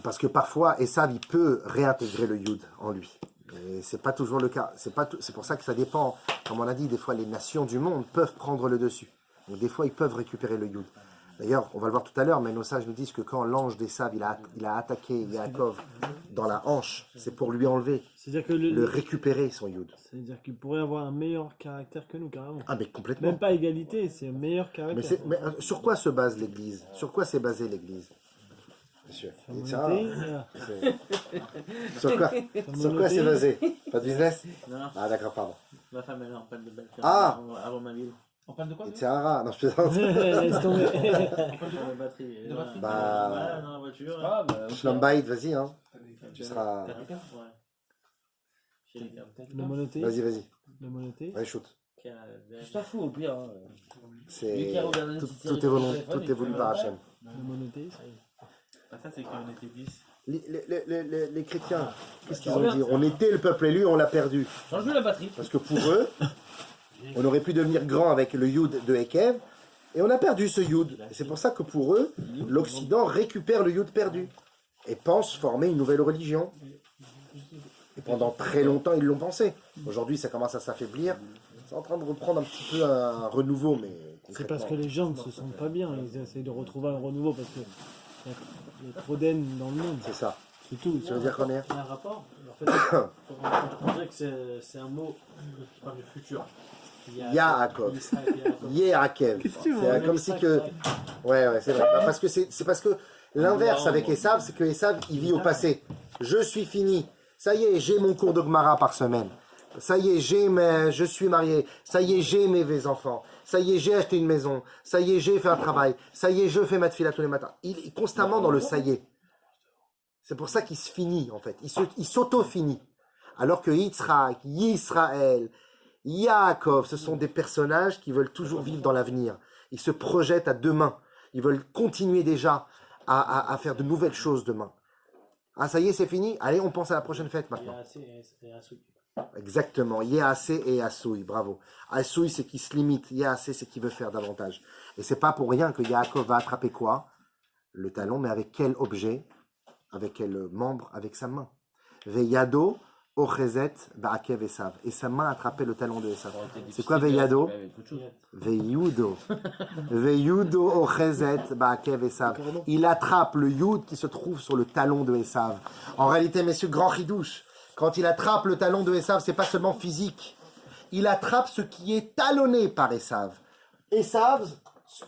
Parce que parfois, Esav, il peut réintégrer le Yud en lui. Et c'est pas toujours le cas. C'est pour ça que ça dépend. Comme on a dit, des fois, les nations du monde peuvent prendre le dessus. Donc des fois, ils peuvent récupérer le Yud. D'ailleurs, on va le voir tout à l'heure, mais nos sages nous disent que quand l'ange d'Esav, il a attaqué Yaakov dans la hanche, c'est pour lui enlever, c'est-à-dire que le récupérer, son Yud. C'est-à-dire qu'il pourrait avoir un meilleur caractère que nous, carrément. Ah, mais complètement. Même pas égalité, c'est un meilleur caractère. Mais sur quoi se base l'Église? Sur quoi s'est basée l'Église? Monsieur. Sa Yetzirah, monothéisme, c'est- Sur quoi sa Sur quoi c'est monothéisme. basé? Pas de business? Non, Ah d'accord, pardon. ma femme elle est en panne de belle Ah avant ma ville. En panne de quoi Yetzirah, non je plaisante. Laisse tomber. de batterie. De batterie. Bah, Voilà, dans la voiture. Ah, bah, Shlom Bayit, vas-y, hein. Tu seras... T'as des câbles Ouais. Chez les câbles. Le monothéisme. Vas-y. Le monothéisme. Ouais, shoot. Je t'en fous au pire. Hein. Lui C'est... qui a regardé une Tout, petite tout série est sur volonté, le téléphone, tout il est voulu fait par mal. Hachem. Le monothéisme. Ah, ça, c'est qu'on était 10. Les chrétiens, qu'est-ce qu'ils Ah, ont bien. dit? On était le peuple élu, on l'a perdu. Change-lui la batterie. Parce que pour eux, on aurait pu devenir grand avec le Yud de Ekev, et on a perdu ce Yud. Et c'est pour ça que pour eux, l'Occident récupère le Yud perdu et pense former une nouvelle religion. Et pendant très longtemps, ils l'ont pensé. Aujourd'hui, ça commence à s'affaiblir. C'est en train de reprendre un petit peu un renouveau, mais C'est parce que concrètement. les gens ne se sentent pas bien. Ils essayent de retrouver un renouveau parce que il y a trop d'haine dans le monde. C'est ça. C'est tout. Ça veut dire combien? Il y a un rapport. En fait, on dirait que c'est un mot qui parle du futur. Yaakov. Yaakov. Yeakev. C'est comme si que... Ouais, c'est vrai. Bah, parce que c'est parce que l'inverse avec Esav, c'est que Esav, il vit au passé. Je suis fini. Ça y est, j'ai mon cours de Gemara par semaine. Ça y est, je suis marié. Ça y est, j'ai mes enfants. Ça y est, j'ai acheté une maison. Ça y est, j'ai fait un travail. Ça y est, je fais ma tefila tous les matins. Il est constamment dans le ça y est. C'est pour ça qu'il se finit, en fait. Il s'auto-finit. Alors que Yitzhak, Yisraël, Yaakov, ce sont des personnages qui veulent toujours vivre dans l'avenir. Ils se projettent à demain. Ils veulent continuer déjà à faire de nouvelles choses demain. Ah, ça y est, c'est fini. Allez, on pense à la prochaine fête Il y maintenant. a assez et assez. Exactement. Yéasé et Assoui. Bravo. Assoui, c'est qui se limite. Yéasé, c'est qui veut faire davantage. Et c'est pas pour rien que Yaakov va attraper quoi? Le talon, mais avec quel objet? Avec quel membre? Avec sa main. Veyado, Ochezet, Ba'akev Esav. Et sa main attrapait le talon de Esav. C'est quoi Veyado? Veyudo. Veyudo Ochezet, Ba'akev Esav. Il attrape le Yud qui se trouve sur le talon de Esav. En réalité, messieurs, grand chidouche. Quand il attrape le talon de Esav, c'est pas seulement physique. Il attrape ce qui est talonné par Esav. Esav,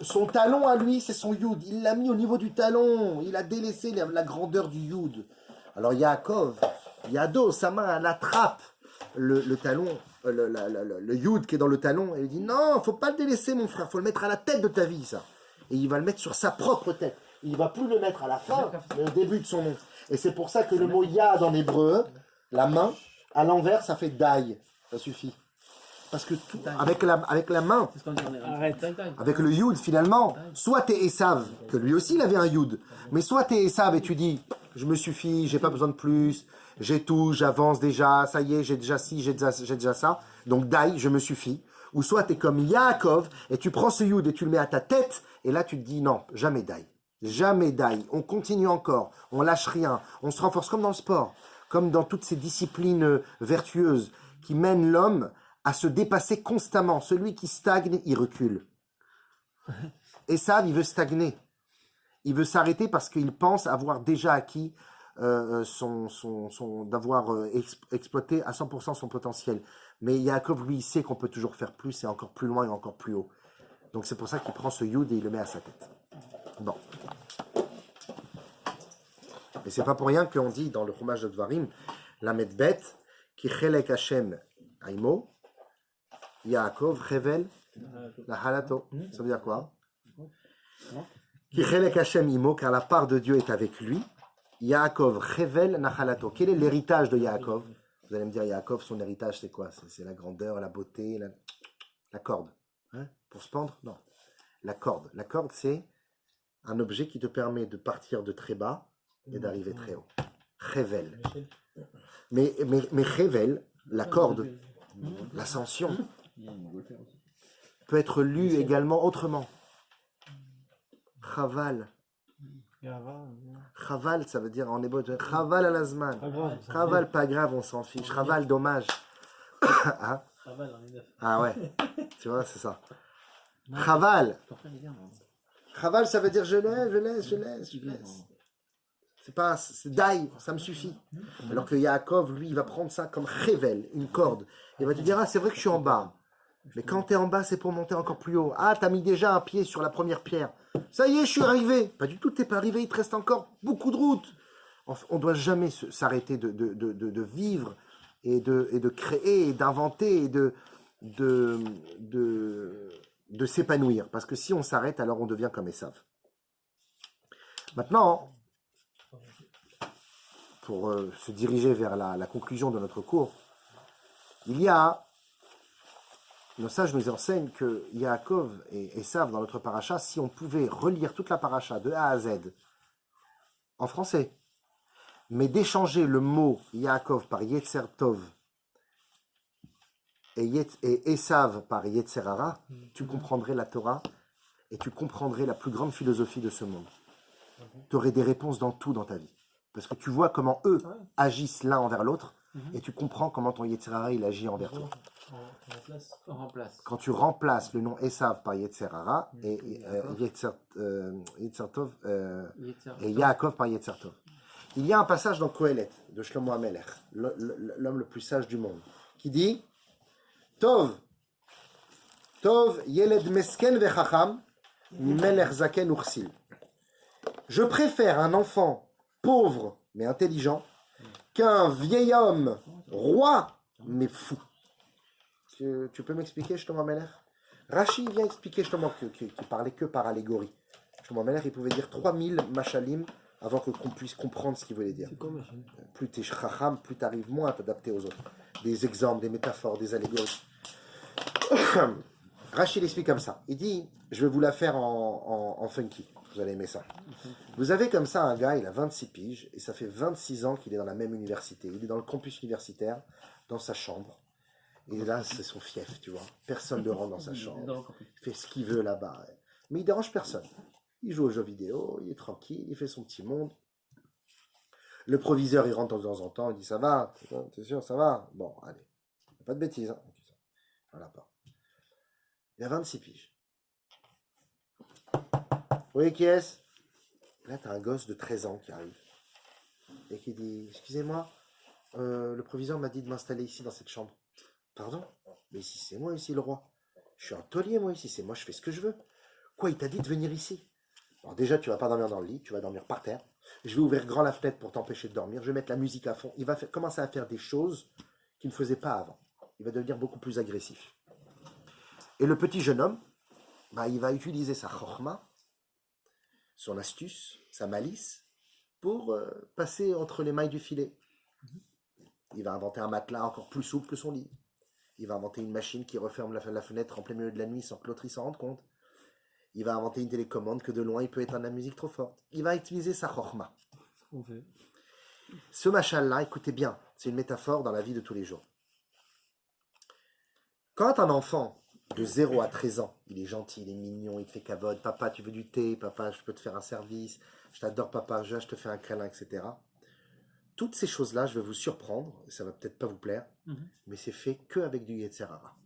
son talon à lui, c'est son Yud. Il l'a mis au niveau du talon. Il a délaissé la grandeur du Yud. Alors Yaakov, Yado, sa main, elle attrape le talon, le Yud qui est dans le talon. Et il dit non, faut pas le délaisser, mon frère. Faut le mettre à la tête de ta vie, ça. Et il va le mettre sur sa propre tête. Il va plus le mettre à la fin, mais au début de son nom. Et c'est pour ça que le mot Yad en hébreu, la main, à l'envers, ça fait Dai. Ça suffit. Parce que tout, avec la main, C'est ce qu'on dit en Iran. Arrête. avec le Yud, finalement, soit t'es Esav, que lui aussi il avait un Yud, mais soit t'es Esav et tu dis, je me suffis, j'ai pas besoin de plus, j'ai tout, j'avance déjà, ça y est, j'ai déjà ci, j'ai déjà ça, donc Dai, je me suffis. Ou soit t'es comme Yaakov et tu prends ce Yud et tu le mets à ta tête, et là tu te dis, non, jamais Dai. Jamais Dai. On continue encore, on lâche rien, on se renforce comme dans le sport, comme dans toutes ces disciplines vertueuses qui mènent l'homme à se dépasser constamment. Celui qui stagne, il recule. Et ça, il veut stagner. Il veut s'arrêter parce qu'il pense avoir déjà acquis, d'avoir exploité à 100% son potentiel. Mais Yaakov, lui, il sait qu'on peut toujours faire plus et encore plus loin et encore plus haut. Donc c'est pour ça qu'il prend ce Yud et il le met à sa tête. Bon. Et c'est pas pour rien qu'on dit dans le Chumash de Dvarim, la Medbet, qui chelek Hashem aimo, Yaakov révèle la halato. Ça veut dire quoi? Qui chelek Hashem imo, car la part de Dieu est avec lui. Yaakov révèle la halato. Quel est l'héritage de Yaakov? Vous allez me dire, Yaakov, son héritage, c'est quoi? C'est la grandeur, la beauté, la corde. Hein? Pour se pendre? Non. La corde. La corde, c'est un objet qui te permet de partir de très bas et d'arriver très haut. Révèle. Mais révèle, la corde, l'ascension, peut être lu également autrement. Chaval. Chaval, ça veut dire en hébreu, chaval alazman. Pas grave. Chaval, pas grave, on s'en fiche. Chaval, dommage. Hein? Ça va dans les neuf. Ah ouais, tu vois, c'est ça. Chaval. Chaval, ça veut dire je laisse. C'est pas, c'est daï, ça me suffit. Alors que Yaakov, lui, il va prendre ça comme révèle, une corde. Il va te dire, ah, c'est vrai que je suis en bas. Mais quand tu es en bas, c'est pour monter encore plus haut. Ah, tu as mis déjà un pied sur la première pierre. Ça y est, je suis arrivé. Pas du tout, tu n'es pas arrivé. Il te reste encore beaucoup de route. On ne doit jamais s'arrêter de vivre et de créer, et d'inventer, et de s'épanouir. Parce que si on s'arrête, alors on devient comme Esav. Maintenant, pour se diriger vers la conclusion de notre cours, il y a, nos sages nous enseignent que Yaakov et Esav dans notre paracha, si on pouvait relire toute la paracha de A à Z en français, mais d'échanger le mot Yaakov par Yetzer Tov et Esav par Yetzer Hara, tu comprendrais la Torah et tu comprendrais la plus grande philosophie de ce monde. Tu aurais des réponses dans tout dans ta vie. Parce que tu vois comment eux agissent l'un envers l'autre et tu comprends comment ton Yetzer Hara il agit envers toi. On remplace. Quand tu remplaces le nom Esav par Yetzer Hara et Yetzer Tov et Yaakov par Yetzer Tov. Il y a un passage dans Kohelet de Shlomo HaMelech, l'homme le plus sage du monde, qui dit Tov, Tov Yeled Mesken Vechacham, Melech Zaken Ursil. Je préfère un enfant pauvre mais intelligent qu'un vieil homme roi mais fou. Tu peux m'expliquer Shlomo HaMelech? Rashi vient expliquer Shlomo qui parlait que par allégorie. Shlomo HaMelech il pouvait dire 3000 machalim avant qu'on puisse comprendre ce qu'il voulait dire. Plus tu es chacham, plus tu arrives moins à t'adapter aux autres. Des exemples, des métaphores, des allégories. Rachid explique comme ça. Il dit, je vais vous la faire en funky. Vous allez aimer ça. Vous avez comme ça un gars, il a 26 piges, et ça fait 26 ans qu'il est dans la même université. Il est dans le campus universitaire, dans sa chambre. Et là, c'est son fief, tu vois. Personne ne rentre dans sa chambre. Il fait ce qu'il veut là-bas. Mais il dérange personne. Il joue aux jeux vidéo, il est tranquille, il fait son petit monde. Le proviseur, il rentre de temps en temps, il dit ça va, t'es sûr, ça va? Bon, allez, pas de bêtises. Hein. Voilà, pas. Il a 26 piges. Oui, qui est-ce? Là, t'as un gosse de 13 ans qui arrive et qui dit excusez-moi, le proviseur m'a dit de m'installer ici dans cette chambre. Pardon? Mais ici, c'est moi, ici, le roi. Je suis un taulier, moi, ici, c'est moi, je fais ce que je veux. Quoi, il t'a dit de venir ici? Alors déjà, tu vas pas dormir dans le lit, tu vas dormir par terre. Je vais ouvrir grand la fenêtre pour t'empêcher de dormir. Je vais mettre la musique à fond. Il va commencer à faire des choses qu'il ne faisait pas avant. Il va devenir beaucoup plus agressif. Et le petit jeune homme, bah, il va utiliser sa chorma, son astuce, sa malice, pour passer entre les mailles du filet. Il va inventer un matelas encore plus souple que son lit. Il va inventer une machine qui referme la fenêtre en plein milieu de la nuit sans que l'autre s'en rende compte. Il va inventer une télécommande que de loin il peut éteindre la musique trop forte. Il va utiliser sa chorma. Ce machal-là, écoutez bien, c'est une métaphore dans la vie de tous les jours. Quand un enfant de 0 à 13 ans, il est gentil, il est mignon, il te fait cavode, papa tu veux du thé, papa je peux te faire un service, je t'adore papa, je te fais un câlin, etc. Toutes ces choses-là, je vais vous surprendre, ça va peut-être pas vous plaire, mais c'est fait qu'avec du Yetzer Hara.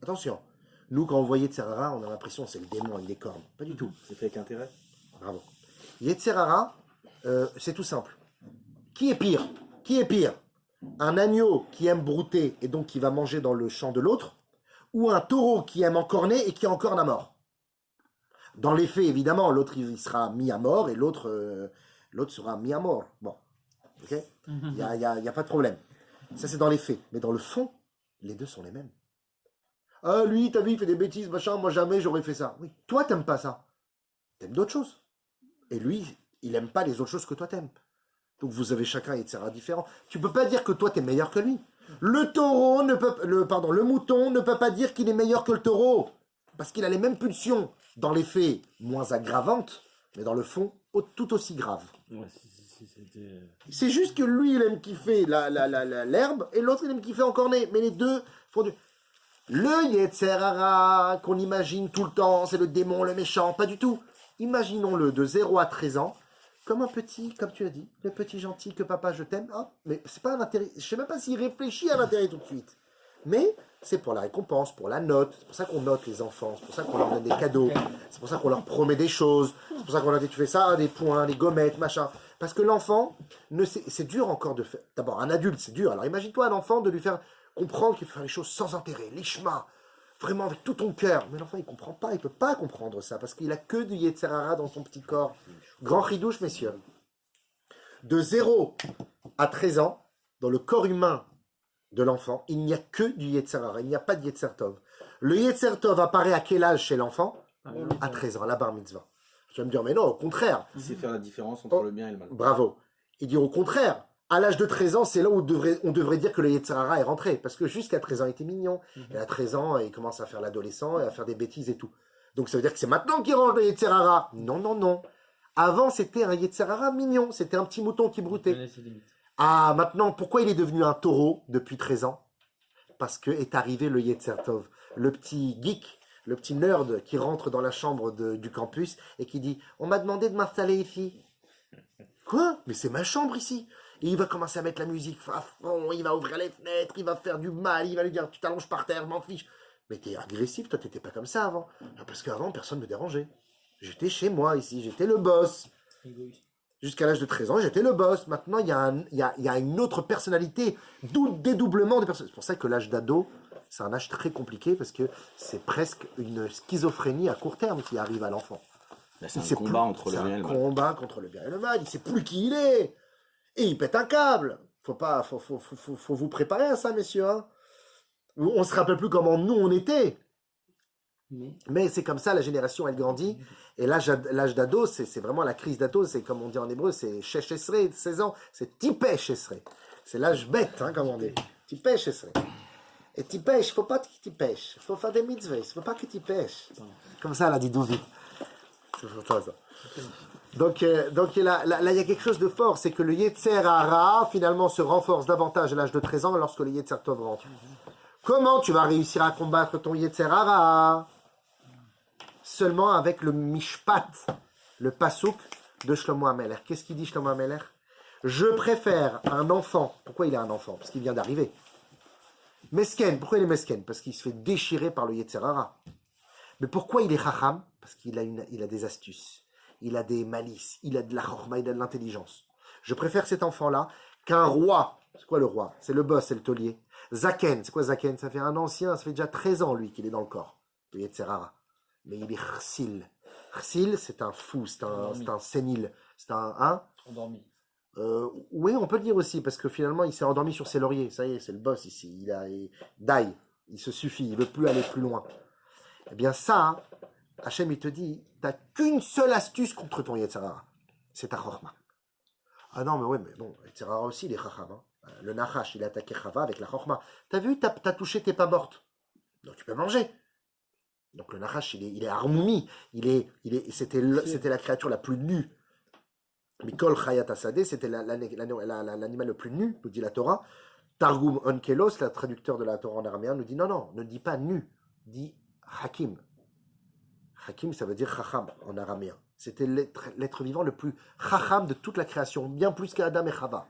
Attention. Nous, quand on voit Yetzer Hara, on a l'impression que c'est le démon avec des cornes. Pas du tout. C'est fait avec intérêt. Bravo. Yetzer Hara, c'est tout simple. Qui est pire? Qui est pire? Un agneau qui aime brouter et donc qui va manger dans le champ de l'autre, ou un taureau qui aime encorner et qui encorne à mort? Dans les faits, évidemment, l'autre il sera mis à mort et l'autre sera mis à mort. Bon. Ok? Il n'y a pas de problème. Ça, c'est dans les faits. Mais dans le fond, les deux sont les mêmes. Ah, lui, t'as vu, il fait des bêtises, machin, moi jamais j'aurais fait ça. Oui, toi, t'aimes pas ça. T'aimes d'autres choses. Et lui, il aime pas les autres choses que toi t'aimes. Donc vous avez chacun etc. différent. Tu peux pas dire que toi, t'es meilleur que lui. Le mouton ne peut pas dire qu'il est meilleur que le taureau. Parce qu'il a les mêmes pulsions. Dans les faits, moins aggravantes, mais dans le fond, tout aussi graves. Ouais, c'est juste que lui, il aime kiffer l'herbe, et l'autre, il aime kiffer encorner. Mais les deux font du... Le Yetzer Hara qu'on imagine tout le temps, c'est le démon, le méchant, pas du tout. Imaginons-le de 0 à 13 ans, comme un petit, comme tu as dit, le petit gentil que papa je t'aime. Oh, mais c'est pas un intérêt, je sais même pas s'il réfléchit à l'intérêt tout de suite. Mais c'est pour la récompense, pour la note, c'est pour ça qu'on note les enfants, c'est pour ça qu'on leur donne des cadeaux, c'est pour ça qu'on leur promet des choses, c'est pour ça qu'on leur dit tu fais ça, des points, des gommettes, machin. Parce que l'enfant, c'est dur encore de faire. D'abord, un adulte, c'est dur. Alors imagine-toi un enfant de lui faire Comprends qu'il faut faire les choses sans intérêt, l'ishma, vraiment avec tout ton cœur. Mais l'enfant, il ne comprend pas, il ne peut pas comprendre ça, parce qu'il n'a que du Yetzer Hara dans son petit corps. Grand ridouche, messieurs. De 0 à 13 ans, dans le corps humain de l'enfant, il n'y a que du Yetzer Hara, il n'y a pas de Yetzer Tov. Le Yetzer Tov apparaît à quel âge chez l'enfant? À 13 ans, à la bar mitzvah. Tu vas me dire, mais non, au contraire. Il sait faire la différence entre le bien et le mal. Bravo. Il dit au contraire, à l'âge de 13 ans, c'est là où on devrait dire que le Yetzer Hara est rentré. Parce que jusqu'à 13 ans, il était mignon. Et à 13 ans, il commence à faire l'adolescent et à faire des bêtises et tout. Donc ça veut dire que c'est maintenant qu'il range le Yetzer Hara. Non, non, non. Avant, c'était un Yetzer Hara mignon. C'était un petit mouton qui broutait. Ah, maintenant, pourquoi il est devenu un taureau depuis 13 ans? Parce que est arrivé le Yetzer Tov. Le petit geek, le petit nerd qui rentre dans la chambre du campus et qui dit « On m'a demandé de m'installer ici. » Quoi? Mais c'est ma chambre ici. Et il va commencer à mettre la musique à fond, il va ouvrir les fenêtres, il va faire du mal, il va lui dire « Tu t'allonges par terre, je m'en fiche. » Mais t'es agressif, toi t'étais pas comme ça avant. Parce qu'avant, personne ne me dérangeait. J'étais chez moi ici, j'étais le boss. Jusqu'à l'âge de 13 ans, j'étais le boss. Maintenant, il y a une autre personnalité, dédoublement de personnes. C'est pour ça que l'âge d'ado, c'est un âge très compliqué parce que c'est presque une schizophrénie à court terme qui arrive à l'enfant. C'est un combat entre le bien et le mal. C'est un combat contre le bien et le mal. Il ne sait plus qui il est. Et il pète un câble. Faut vous préparer à ça, messieurs. Hein. On ne se rappelle plus comment nous on était. Mais c'est comme ça, la génération, elle grandit. Et l'âge d'ado, c'est vraiment la crise d'ado. C'est comme on dit en hébreu, c'est Shesh Esrei, 16 ans. C'est Tipesh Esrei. C'est l'âge bête, hein, comme on dit. Tipesh Esrei. Et Tipesh, il ne faut pas qu'il pêche. Il faut faire des mitzvahs. Il ne faut pas que tu pêches. Comme ça, elle a dit Douvi. C'est pour toi, ça. Donc là, il y a quelque chose de fort. C'est que le Yetzer Hara, finalement, se renforce davantage à l'âge de 13 ans lorsque le Yetzer Tov rentre. Comment tu vas réussir à combattre ton Yetzer Hara? Seulement avec le Mishpat, le Pasuk de Shlomo HaMelech. Qu'est-ce qu'il dit Shlomo HaMelech? Je préfère un enfant. Pourquoi il est un enfant? Parce qu'il vient d'arriver. Mesken. Pourquoi il est Mesken? Parce qu'il se fait déchirer par le Yetzer Hara. Mais pourquoi il est Chacham? Parce qu'il a des astuces. Il a des malices. Il a de la chorma, il a de l'intelligence. Je préfère cet enfant-là qu'un roi. C'est quoi le roi? C'est le boss, c'est le taulier. Zaken. C'est quoi Zaken? Ça fait un ancien, ça fait déjà 13 ans, lui, qu'il est dans le corps. Le Yetzer Hara. Mais il est Chsil. Chsil, c'est un fou, c'est un sénile. C'est un Endormi. Oui, on peut le dire aussi, parce que finalement, il s'est endormi sur ses lauriers. Ça y est, c'est le boss ici. Il se suffit, il ne veut plus aller plus loin. Eh bien ça, Hachem, il te dit, tu n'as qu'une seule astuce contre ton Yetzer Hara. C'est ta chorma. Ah non, mais ouais, mais bon, Yetzer Hara aussi, il est chacham. Hein. Le Nachash, il a attaqué Chava avec la chorma. T'as vu, t'as touché, t'es pas morte. Donc tu peux manger. Donc le Nachash, il est harmonie. C'était la créature la plus nue. Mikol Chayat Asadeh, c'était l'animal le plus nu, nous dit la Torah. Targum Onkelos, le traducteur de la Torah en araméen, nous dit non, ne dis pas nu, dis Hakim. Hakim, ça veut dire Chacham en araméen. C'était l'être vivant le plus Chacham de toute la création, bien plus qu'Adam et Chava.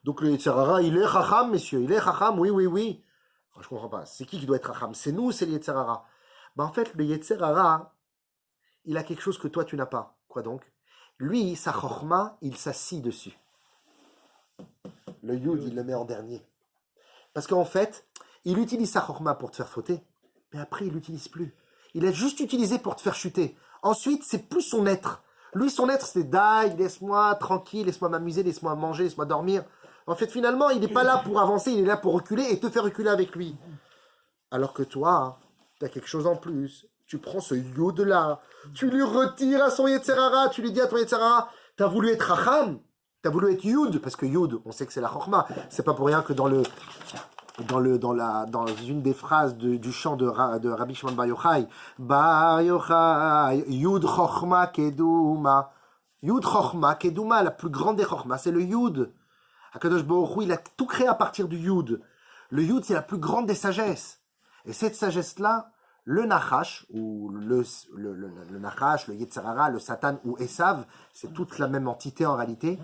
Donc le Yetzer Hara, il est Chacham, messieurs, il est Chacham, oui. Enfin, je comprends pas, c'est qui doit être Chacham? C'est nous, c'est le Yetzer Hara. Ben, en fait, le Yetzer Hara, il a quelque chose que toi, tu n'as pas. Quoi donc? Lui, sa chorma, il s'assit dessus. Le yud, il le met en dernier. Parce qu'en fait, il utilise sa chorma pour te faire fauter, mais après, il l'utilise plus. Il a juste utilisé pour te faire chuter. Ensuite, c'est plus son être. Lui, son être, c'est « laisse-moi tranquille, laisse-moi m'amuser, laisse-moi manger, laisse-moi dormir ». En fait, finalement, il n'est pas là pour avancer, il est là pour reculer et te faire reculer avec lui. Alors que toi, tu as quelque chose en plus. Tu prends ce yud-là, tu lui retires à son Yetzer Hara, tu lui dis à ton Yetzer Hara, t'as voulu être Chacham, t'as voulu être Yud, parce que Yud, on sait que c'est la Chorma. C'est pas pour rien que dans une des phrases du chant de Rabbi Shimon Bar Yochai, Yud Chorma Keduma. Yud Chorma Keduma, la plus grande des Chorma, c'est le Yud. Akadosh Baruch Hu, il a tout créé à partir du Yud. Le Yud, c'est la plus grande des sagesses. Et cette sagesse-là, le Nachash, ou le Nachash, le Yetzer Hara, le Satan ou Esav, c'est toute la même entité en réalité,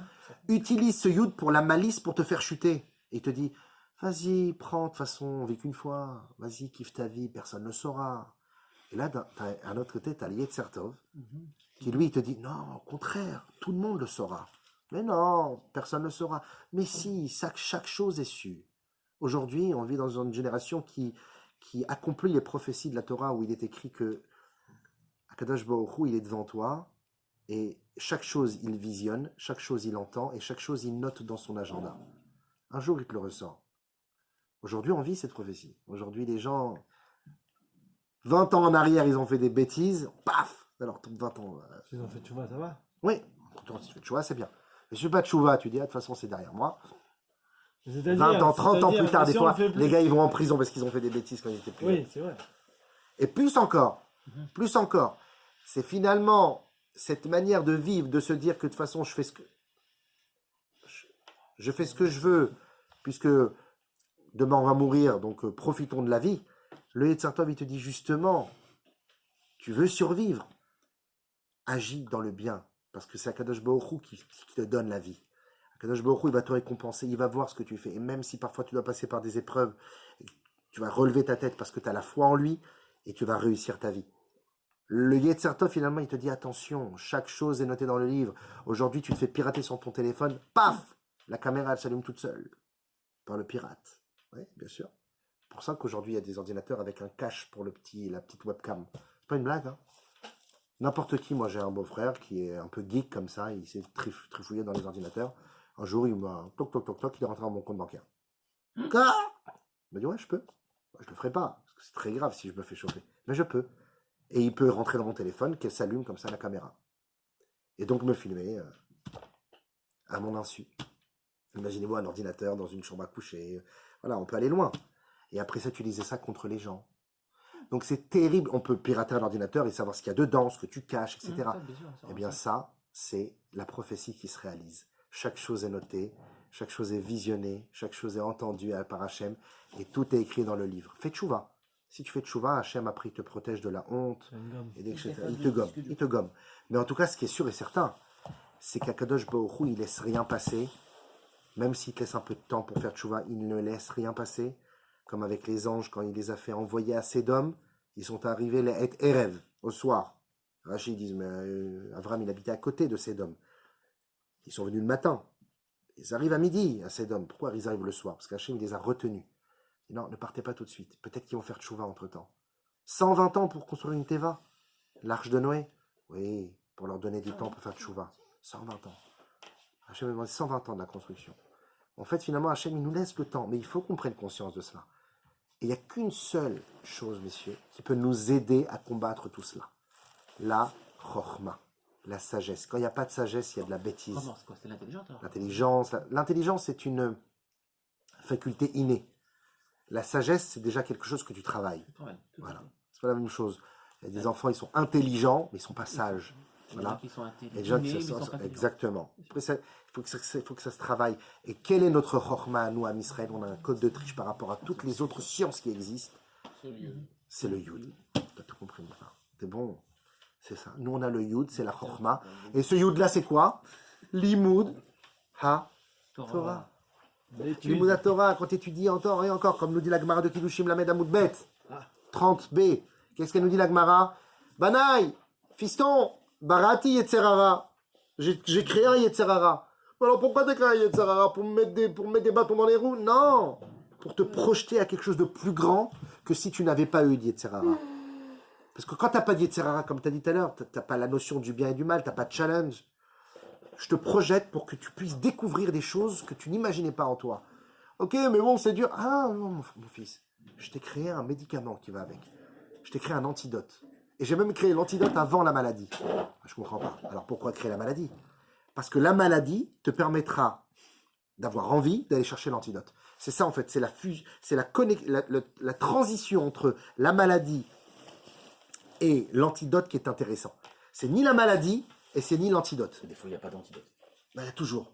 utilise ce Yud pour la malice, pour te faire chuter. Et il te dit, vas-y, prends, de toute façon, on vit qu'une fois, vas-y, kiffe ta vie, personne ne le saura. Et là, à l'autre côté, tu as le Yetzer Tov, qui lui, il te dit, non, au contraire, tout le monde le saura. Mais non, personne ne le saura. Mais si, chaque chose est su. Aujourd'hui, on vit dans une génération qui accomplit les prophéties de la Torah où il est écrit que Akadosh Baruch Hu, il est devant toi et chaque chose il visionne, chaque chose il entend et chaque chose il note dans son agenda. Un jour, il te le ressort. Aujourd'hui, on vit cette prophétie. Aujourd'hui, les gens, 20 ans en arrière, ils ont fait des bêtises, paf, alors 20 ans. Ils ont fait tchouva, ça va. Oui, si tu fais tchouva, c'est bien. Mais si tu fais pas de tchouva, tu dis, ah, de toute façon, c'est derrière moi. C'est-à-dire, 20 ans, 30 ans plus tard, mais des si on fois, le fait plus- les gars, ils vont en prison parce qu'ils ont fait des bêtises quand ils étaient plus jeunes. Oui, c'est vrai. Et plus encore, c'est finalement cette manière de vivre, de se dire que de toute façon, je fais ce que je veux, puisque demain on va mourir, donc profitons de la vie. Le Yetzer Tov, il te dit justement, tu veux survivre, agis dans le bien, parce que c'est Akadosh Baruch Hu qui te donne la vie. Akadosh Baruch Hu, il va te récompenser, il va voir ce que tu fais. Et même si parfois tu dois passer par des épreuves, tu vas relever ta tête parce que tu as la foi en lui et tu vas réussir ta vie. Le Yetzer Tov, finalement, il te dit attention, chaque chose est notée dans le livre. Aujourd'hui, tu te fais pirater sur ton téléphone, paf, la caméra, elle s'allume toute seule par le pirate. Oui, bien sûr. C'est pour ça qu'aujourd'hui, il y a des ordinateurs avec un cache pour la petite webcam. C'est pas une blague, hein. N'importe qui, moi j'ai un beau-frère qui est un peu geek comme ça, il s'est trifouillé dans les ordinateurs. Un jour, il m'a toc toc toc toc, il est rentré dans mon compte bancaire. Quoi? Il m'a dit ouais, je peux. Je le ferai pas, parce que c'est très grave si je me fais choper. Mais je peux. Et il peut rentrer dans mon téléphone, qu'elle s'allume comme ça la caméra. Et donc me filmer à mon insu. Imaginez-vous un ordinateur dans une chambre à coucher. Voilà, on peut aller loin. Et après ça, utiliser ça contre les gens. Donc c'est terrible, on peut pirater un ordinateur et savoir ce qu'il y a dedans, ce que tu caches, etc. Eh bien ça, c'est la prophétie qui se réalise. Chaque chose est notée, chaque chose est visionnée, chaque chose est entendue par Hachem, et tout est écrit dans le livre. Fais tchouva. Si tu fais tchouva, Hachem après il te protège de la honte, et etc. Il te gomme. Mais en tout cas, ce qui est sûr et certain, c'est qu'Akadosh Baruch Hu, il laisse rien passer, même s'il te laisse un peu de temps pour faire tchouva, il ne laisse rien passer. Comme avec les anges, quand il les a fait envoyer à Sédom, ils sont arrivés les Et Erev, au soir. Rachid disent, mais Avram, il habitait à côté de Sédom. Ils sont venus le matin. Ils arrivent à midi à Sédom. Pourquoi ils arrivent le soir? Parce qu'Hachem les a retenus. Il dit, non, ne partez pas tout de suite. Peut-être qu'ils vont faire tchouva entre-temps. 120 ans pour construire une teva. L'arche de Noé. Oui, pour leur donner du temps pour faire tchouva. 120 ans. Hachem a demandé 120 ans de la construction. En fait, finalement, Hachem, il nous laisse le temps. Mais il faut qu'on prenne conscience de cela. Et il n'y a qu'une seule chose, messieurs, qui peut nous aider à combattre tout cela. La chokhma, la sagesse. Quand il n'y a pas de sagesse, il y a de la bêtise. Comment? C'est quoi? C'est l'intelligence alors? L'intelligence, c'est une faculté innée. La sagesse, c'est déjà quelque chose que tu travailles. Voilà. C'est pas la même chose. Il y a des enfants, ils sont intelligents, mais ils ne sont pas sages. Voilà. Qui sont Et les gens qui exactement. Après, il faut que ça se travaille. Et quel est notre chokhma à nous, à Israël? On a un code de triche par rapport à toutes les autres sciences qui existent. C'est le yud. Tu as tout compris. C'est bon. C'est ça. Nous, on a le yud, c'est la chokhma. Et ce yud-là, c'est quoi? Limoud ha Torah. Limoud ha Torah, quand tu étudies encore et encore, comme nous dit la Gemara de Kiddushim Lamed Amoud Bet. 30b. Qu'est-ce qu'elle nous dit la Gemara? Banaï, fiston, Barati Yetzerara. J'ai créé un Yetzerara. Alors pourquoi tu as créé un Yetzerara? Pour mettre des bâtons dans les roues? Non. Pour te projeter à quelque chose de plus grand que si tu n'avais pas eu de Yetzerara. Parce que quand tu n'as pas de Yetzerara, comme tu as dit tout à l'heure, tu n'as pas la notion du bien et du mal, tu n'as pas de challenge. Je te projette pour que tu puisses découvrir des choses que tu n'imaginais pas en toi. Ok, mais bon, c'est dur. Ah non, mon fils. Je t'ai créé un médicament qui va avec. Je t'ai créé un antidote. Et j'ai même créé l'antidote avant la maladie. Je ne comprends pas. Alors pourquoi créer la maladie? Parce que la maladie te permettra d'avoir envie d'aller chercher l'antidote. C'est ça en fait, c'est la transition entre la maladie et l'antidote qui est intéressant. C'est ni la maladie et c'est ni l'antidote. Des fois, il n'y a pas d'antidote. Ben, il y a toujours.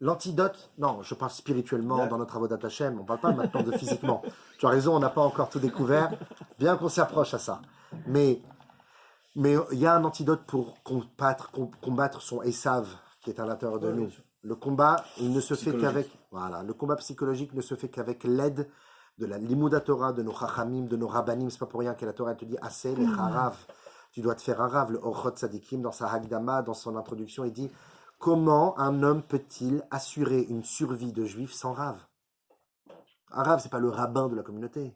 L'antidote, non, je parle spirituellement dans notre Avodat Hashem, on ne parle pas maintenant de physiquement. Tu as raison, on n'a pas encore tout découvert, bien qu'on s'approche à ça. Mais il y a un antidote pour combattre son Esav qui est à l'intérieur de nous. Le combat, il ne se fait qu'avec... Voilà, le combat psychologique ne se fait qu'avec l'aide de la Limouda Torah, de nos Chachamim, de nos Rabbanim. C'est pas pour rien que la Torah elle te dit « Assez les Harav ». Tu dois te faire un Rav. Le Orchot Tzadikim, dans sa Hagdama, dans son introduction, il dit « Comment un homme peut-il assurer une survie de juif sans Rav ?» Un Rav, c'est pas le rabbin de la communauté.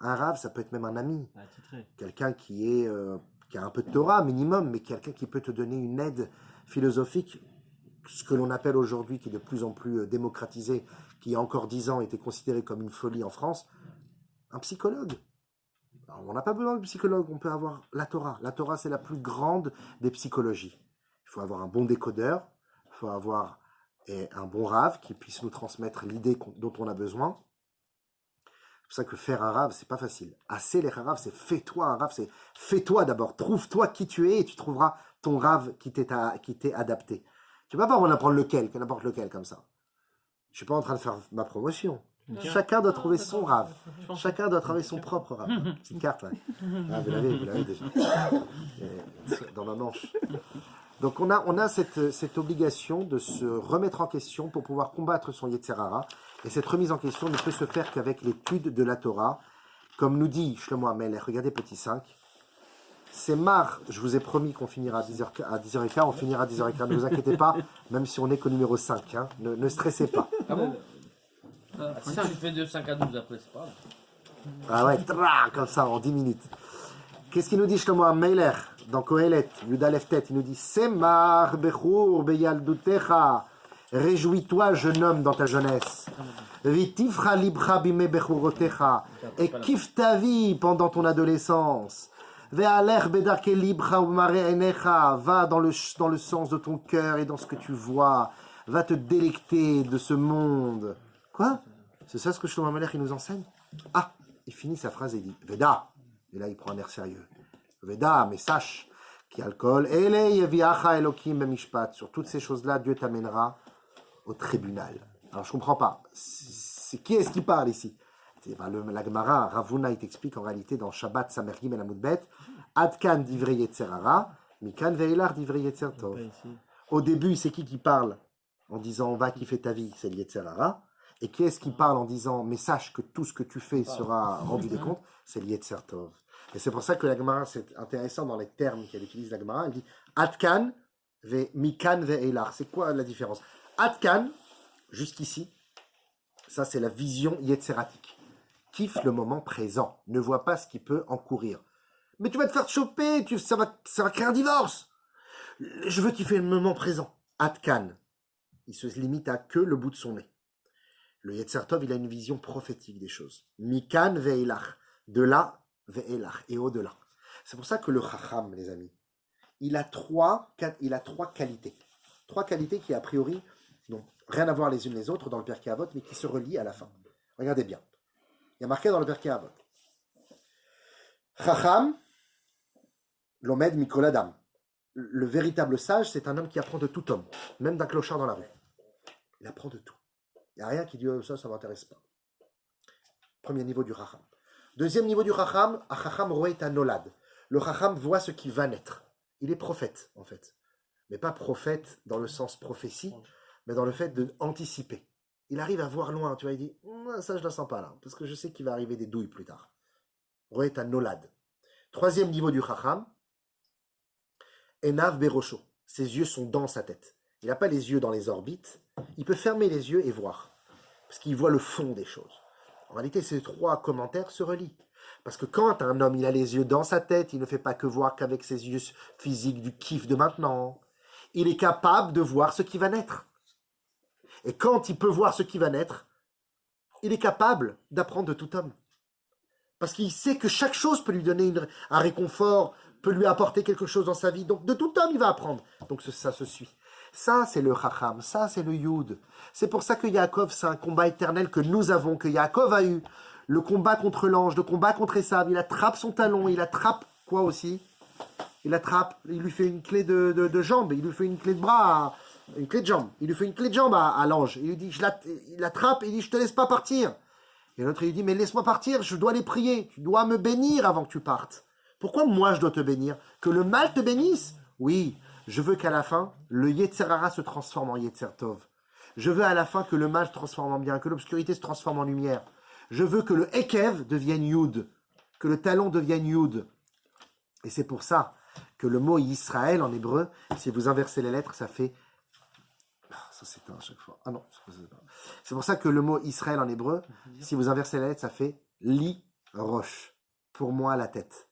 Un Rav, ça peut être même un ami. Attitré. Quelqu'un qui a un peu de Torah, minimum, mais quelqu'un qui peut te donner une aide philosophique, ce que l'on appelle aujourd'hui, qui est de plus en plus démocratisé, qui il y a encore 10 ans était considéré comme une folie en France, un psychologue. Alors, on n'a pas besoin de psychologue, on peut avoir la Torah. La Torah, c'est la plus grande des psychologies. Il faut avoir un bon décodeur, il faut avoir un bon Rav qui puisse nous transmettre l'idée dont on a besoin. C'est pour ça que faire un Rav, c'est pas facile. Assez les Rav, c'est fais-toi un Rav, c'est fais-toi d'abord. Trouve-toi qui tu es et tu trouveras ton Rav qui t'est adapté. Tu ne vas pas en apprendre n'importe lequel comme ça. Je ne suis pas en train de faire ma promotion. Chacun doit trouver son Rav. Chacun doit travailler son propre Rav. C'est une carte, là. Ah, vous l'avez déjà. Dans ma manche. Donc on a cette obligation de se remettre en question pour pouvoir combattre son Yetzer Hara. Et cette remise en question ne peut se faire qu'avec l'étude de la Torah. Comme nous dit Shlomo Amelech, regardez petit 5. C'est marre, je vous ai promis qu'on finira à 10h15, on finira à 10h15, ne vous inquiétez pas, même si on n'est qu'au numéro 5, hein, ne stressez pas. Ah bon si tu fais de 5 à 12 après, c'est pas grave. Ah ouais, comme ça, en 10 minutes. Qu'est-ce qu'il nous dit Shlomo Amelech dans Kohelet, Yuda Leftet, il nous dit Semar bechur beyaldutecha, réjouis-toi jeune homme dans ta jeunesse. Vitifra libra bime bechurotecha, et kiffe ta vie pendant ton adolescence. Ve'aler bedarke libra umare enecha, va dans le sens de ton cœur et dans ce que tu vois. Va te délecter de ce monde. Quoi? C'est ça ce que Shlomo Amelech il nous enseigne? Ah, il finit sa phrase et il dit Veda. Et là, il prend un air sérieux. Veda, mais sache qui alcool. Sur toutes ces choses-là, Dieu t'amènera au tribunal. Alors, je ne comprends pas. C'est qui est-ce qui parle ici? La Gemara, Ravuna, il t'explique en réalité dans Shabbat, Samergim et la Moudbet, Adkan divrei Yetzer Hara, Mikan veilar divrei Yetzer Tov. Au début, c'est qui parle en disant va kiffer ta vie? C'est le Yetzer Hara. Et qui est-ce qui parle en disant mais sache que tout ce que tu fais sera rendu des comptes? C'est le Yetzer Tov. Et c'est pour ça que la Gemara, c'est intéressant dans les termes qu'elle utilise, la Gemara, elle dit Atkan ve Mikan ve Eilar. C'est quoi la différence? Atkan, jusqu'ici, ça c'est la vision yetzeratique. Kiffe le moment présent, ne vois pas ce qui peut encourir. Mais tu vas te faire choper, ça va créer un divorce. Je veux kiffer le moment présent. Atkan, il se limite à que le bout de son nez. Le Yetzer Tov, il a une vision prophétique des choses. Mikan ve Eilar, de là et au-delà. C'est pour ça que le Chacham, les amis, il a trois qualités. Trois qualités qui, a priori, n'ont rien à voir les unes les autres dans le Pirkei Avot, mais qui se relient à la fin. Regardez bien. Il y a marqué dans le Pirkei Avot. Chacham, l'omed mikol adam. Le véritable sage, c'est un homme qui apprend de tout homme, même d'un clochard dans la rue. Il apprend de tout. Il n'y a rien qui dit ça ne m'intéresse pas. Premier niveau du Chacham. Deuxième niveau du Chacham, a Chacham roet nolad. Le Chacham voit ce qui va naître. Il est prophète, en fait. Mais pas prophète dans le sens prophétie, mais dans le fait d'anticiper. Il arrive à voir loin, tu vois, il dit, ça je ne le sens pas là, parce que je sais qu'il va arriver des douilles plus tard. Roet nolad. Troisième niveau du Chacham, Enav berosho. Ses yeux sont dans sa tête. Il n'a pas les yeux dans les orbites, il peut fermer les yeux et voir, parce qu'il voit le fond des choses. En réalité, ces trois commentaires se relient. Parce que quand un homme il a les yeux dans sa tête, il ne fait pas que voir qu'avec ses yeux physiques du kiff de maintenant. Il est capable de voir ce qui va naître. Et quand il peut voir ce qui va naître, il est capable d'apprendre de tout homme. Parce qu'il sait que chaque chose peut lui donner un réconfort, peut lui apporter quelque chose dans sa vie. Donc de tout homme, il va apprendre. Donc ça se suit. Ça, c'est le Chacham, ça, c'est le Yud. C'est pour ça que Yaakov, c'est un combat éternel que nous avons, que Yaakov a eu. Le combat contre l'ange, le combat contre Esav. Il attrape son talon, il attrape quoi aussi? Il lui fait une clé de jambe, il lui fait une clé de bras, une clé de jambe. Il lui fait une clé de jambe à l'ange. Il lui dit, il l'attrape et il dit, je te laisse pas partir. Et l'autre, il lui dit, mais laisse-moi partir, je dois les prier. Tu dois me bénir avant que tu partes. Pourquoi moi je dois te bénir? Que le mal te bénisse? Oui. Je veux qu'à la fin, le Yetzer Hara se transforme en Yetzer Tov. Je veux à la fin que le mal se transforme en bien, que l'obscurité se transforme en lumière. Je veux que le Ekev devienne Yud, que le talon devienne Yud. Et c'est pour ça que le mot Israël en hébreu, si vous inversez les lettres, ça Ça s'éteint à chaque fois. Ah non, c'est pour ça que le mot Israël en hébreu, si vous inversez la lettre, ça fait li roche. Pour moi, la tête.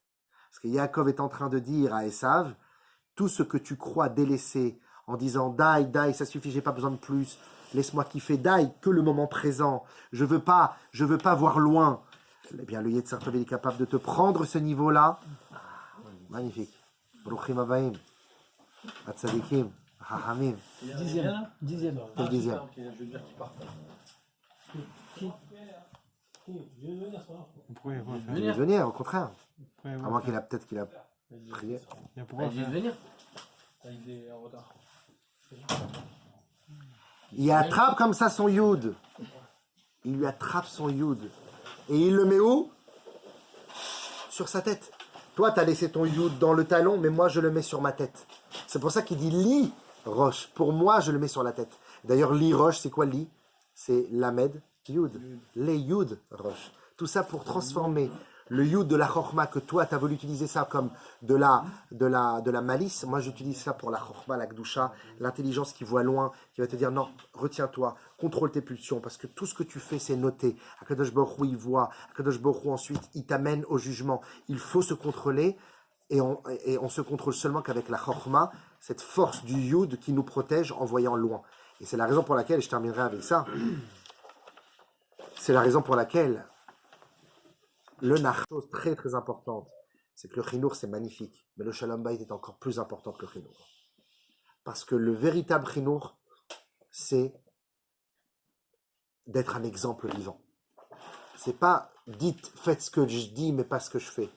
Parce que Yaakov est en train de dire à Esav, tout ce que tu crois délaisser en disant Dai, Dai, ça suffit, j'ai pas besoin de plus, laisse-moi kiffer, Dai, que le moment présent, je veux pas voir loin. Eh bien, le Yetzer Tov est capable de te prendre ce niveau-là. Magnifique. Bruchim Abaim. Atzadikim. Hachamim. Dixième. Dixième. Quel dixième? Je veux dire qu'il part. On pourrait faire. Il va venir, au contraire. On À pourrait moins qu'il a peut-être qu'il a prié. Il pourrait Elle vient de faire. venir. Il est en retard. Il attrape comme ça son youd. Il lui attrape son youd. Et il le met où? Sur sa tête. Toi, tu as laissé ton youd dans le talon, mais moi, je le mets sur ma tête. C'est pour ça qu'il dit li roche. Pour moi, je le mets sur la tête. D'ailleurs, li roche, c'est quoi li? C'est lamed youd. Les youd roche. Tout ça pour transformer le youd de la chorma, que toi, tu as voulu utiliser ça comme de la malice. Moi, j'utilise ça pour la chorma, la gdusha, l'intelligence qui voit loin, qui va te dire non, retiens-toi, contrôle tes pulsions, parce que tout ce que tu fais, c'est noté. Akadosh Baruch Hu, il voit. Akadosh Baruch Hu, ensuite, il t'amène au jugement. Il faut se contrôler, et on se contrôle seulement qu'avec la chorma, cette force du youd qui nous protège en voyant loin. Et c'est la raison pour laquelle, et je terminerai avec ça, c'est la raison pour laquelle le chose très très importante, c'est que le chinour c'est magnifique, mais le shalom bayit est encore plus important que le chinour. Parce que le véritable chinour, c'est d'être un exemple vivant. C'est pas dites, faites ce que je dis, mais pas ce que je fais.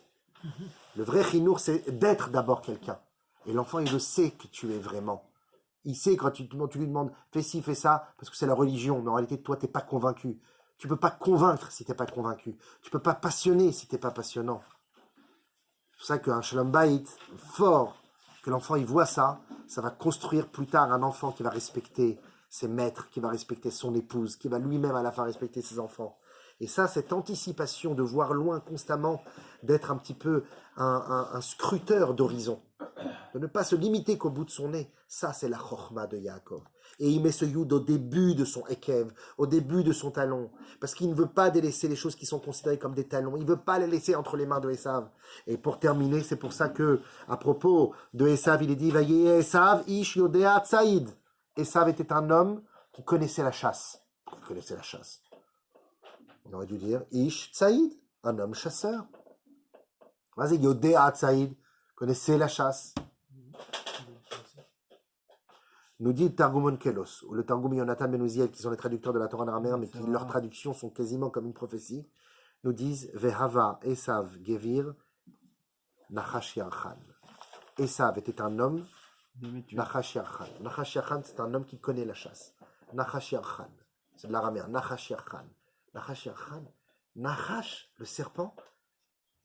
Le vrai chinour, c'est d'être d'abord quelqu'un. Et l'enfant, il le sait que tu es vraiment. Il sait quand tu lui demandes, fais ci, fais ça, parce que c'est la religion, mais en réalité, toi, tu n'es pas convaincu. Tu ne peux pas convaincre si tu n'es pas convaincu. Tu ne peux pas passionner si tu n'es pas passionnant. C'est pour ça qu'un shalom bayit fort, que l'enfant il voit ça, ça va construire plus tard un enfant qui va respecter ses maîtres, qui va respecter son épouse, qui va lui-même à la fin respecter ses enfants. Et ça, cette anticipation de voir loin constamment, d'être un petit peu un scruteur d'horizon, de ne pas se limiter qu'au bout de son nez, ça c'est la chorma de Yaakov. Et il met ce yud au début de son ekev, au début de son talon, parce qu'il ne veut pas délaisser les choses qui sont considérées comme des talons, il ne veut pas les laisser entre les mains de Esav. Et pour terminer, c'est pour ça que, à propos de Esav, il est dit, Vaye Esav ish yodea tsaïd. Esav était un homme qui connaissait la chasse. Qui connaissait la chasse. On aurait dû dire ish tsaïd, un homme chasseur. Vas-y, yodea tsaïd, connaissait la chasse. Nous dit Targumon Kelos, ou le Targum Yonatan Ben Uziel, qui sont les traducteurs de la Torah en araméen, mais qui leurs traductions sont quasiment comme une prophétie, nous disent Vehava Esav Gevir Nachash Yarchan. Esav était un homme, Nachash Yarchan. Nachash Yarchan, c'est un homme qui connaît la chasse. Nachash Yarchan, c'est de l'araméen. Nachash Yarchan. Nachash Yarchan. Nachash, le serpent.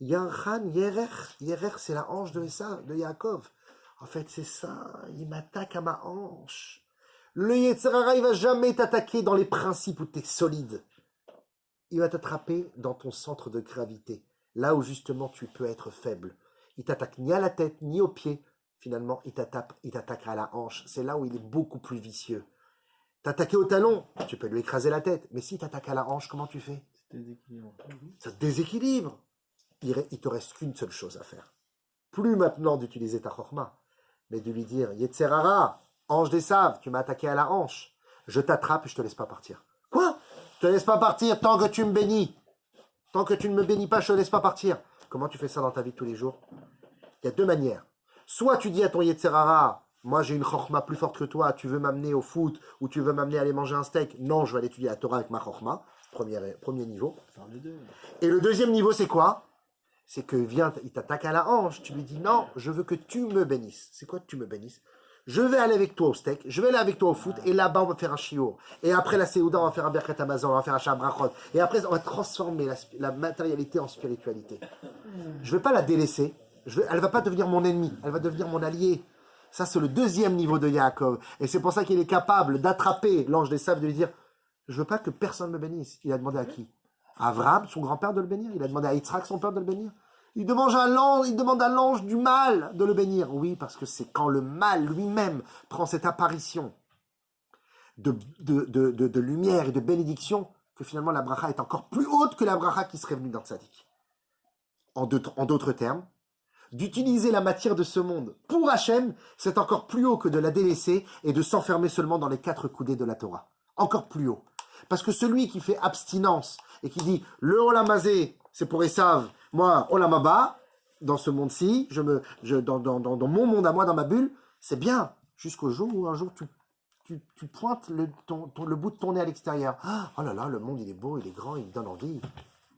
Yarchan, Yerech. Yerech, c'est la hanche de Esav, de Yaakov. En fait, c'est ça, il m'attaque à ma hanche. Le Yetzer Hara, il ne va jamais t'attaquer dans les principes où tu es solide. Il va t'attraper dans ton centre de gravité, là où justement tu peux être faible. Il t'attaque ni à la tête, ni aux pieds. Finalement, il t'attaque à la hanche. C'est là où il est beaucoup plus vicieux. T'attaquer au talon, tu peux lui écraser la tête. Mais si t'attaques à la hanche, comment tu fais? Ça te déséquilibre. Il te reste qu'une seule chose à faire. Plus maintenant d'utiliser ta chorma, mais de lui dire, Yetzer Hara, ange d'Esav, tu m'as attaqué à la hanche, je t'attrape et je te laisse pas partir. Quoi? Je te laisse pas partir tant que tu me bénis. Tant que tu ne me bénis pas, je te laisse pas partir. Comment tu fais ça dans ta vie de tous les jours? Il y a deux manières. Soit tu dis à ton Yetzer Hara, moi j'ai une chorma plus forte que toi, tu veux m'amener au foot, ou tu veux m'amener à aller manger un steak. Non, je vais aller étudier la Torah avec ma chorma. Premier niveau. Et le deuxième niveau, c'est quoi? C'est que il t'attaque à la hanche, tu lui dis non, je veux que tu me bénisses. C'est quoi que tu me bénisses? Je vais aller avec toi au steak, je vais aller avec toi au foot, et là-bas on va faire un shiur. Et après la Séouda, on va faire un Birkat Amazon, on va faire un Shabrachot. Et après, on va transformer la matérialité en spiritualité. Je ne vais pas la délaisser, elle ne va pas devenir mon ennemi, elle va devenir mon allié. Ça, c'est le deuxième niveau de Yaakov. Et c'est pour ça qu'il est capable d'attraper l'ange des sables, de lui dire, je ne veux pas que personne me bénisse. Il a demandé à qui? À Abraham, son grand-père, de le bénir. Il a demandé à Yitzhak, son père, de le bénir. Il demande à l'ange du mal de le bénir. Oui, parce que c'est quand le mal lui-même prend cette apparition de lumière et de bénédiction, que finalement la bracha est encore plus haute que la bracha qui serait venue dans Tzadik. En d'autres termes, d'utiliser la matière de ce monde pour Hachem, c'est encore plus haut que de la délaisser et de s'enfermer seulement dans les 4 coudées de la Torah. Encore plus haut. Parce que celui qui fait abstinence et qui dit le Olamazé, c'est pour Esav, moi, Olamaba, dans ce monde-ci, dans mon monde à moi, dans ma bulle, c'est bien, jusqu'au jour où un jour tu pointes le bout de ton nez à l'extérieur. Oh là là, le monde il est beau, il est grand, il me donne envie.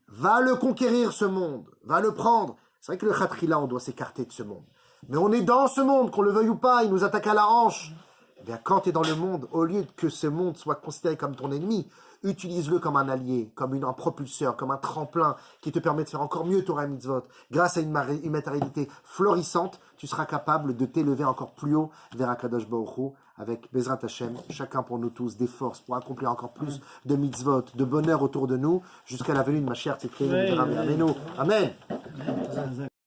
Va le conquérir ce monde, va le prendre. C'est vrai que le khatrila, on doit s'écarter de ce monde. Mais on est dans ce monde, qu'on le veuille ou pas, il nous attaque à la hanche. Eh bien, quand tu es dans le monde, au lieu que ce monde soit considéré comme ton ennemi, utilise-le comme un allié, comme un propulseur, comme un tremplin qui te permet de faire encore mieux Torah et Mitzvot. Grâce à une matérialité florissante, tu seras capable de t'élever encore plus haut vers Akadosh Baruch Hu, avec Bezrat Hashem, chacun pour nous tous, des forces pour accomplir encore plus de Mitzvot, de bonheur autour de nous, jusqu'à la venue de ma chère Tzidkenu. Amen.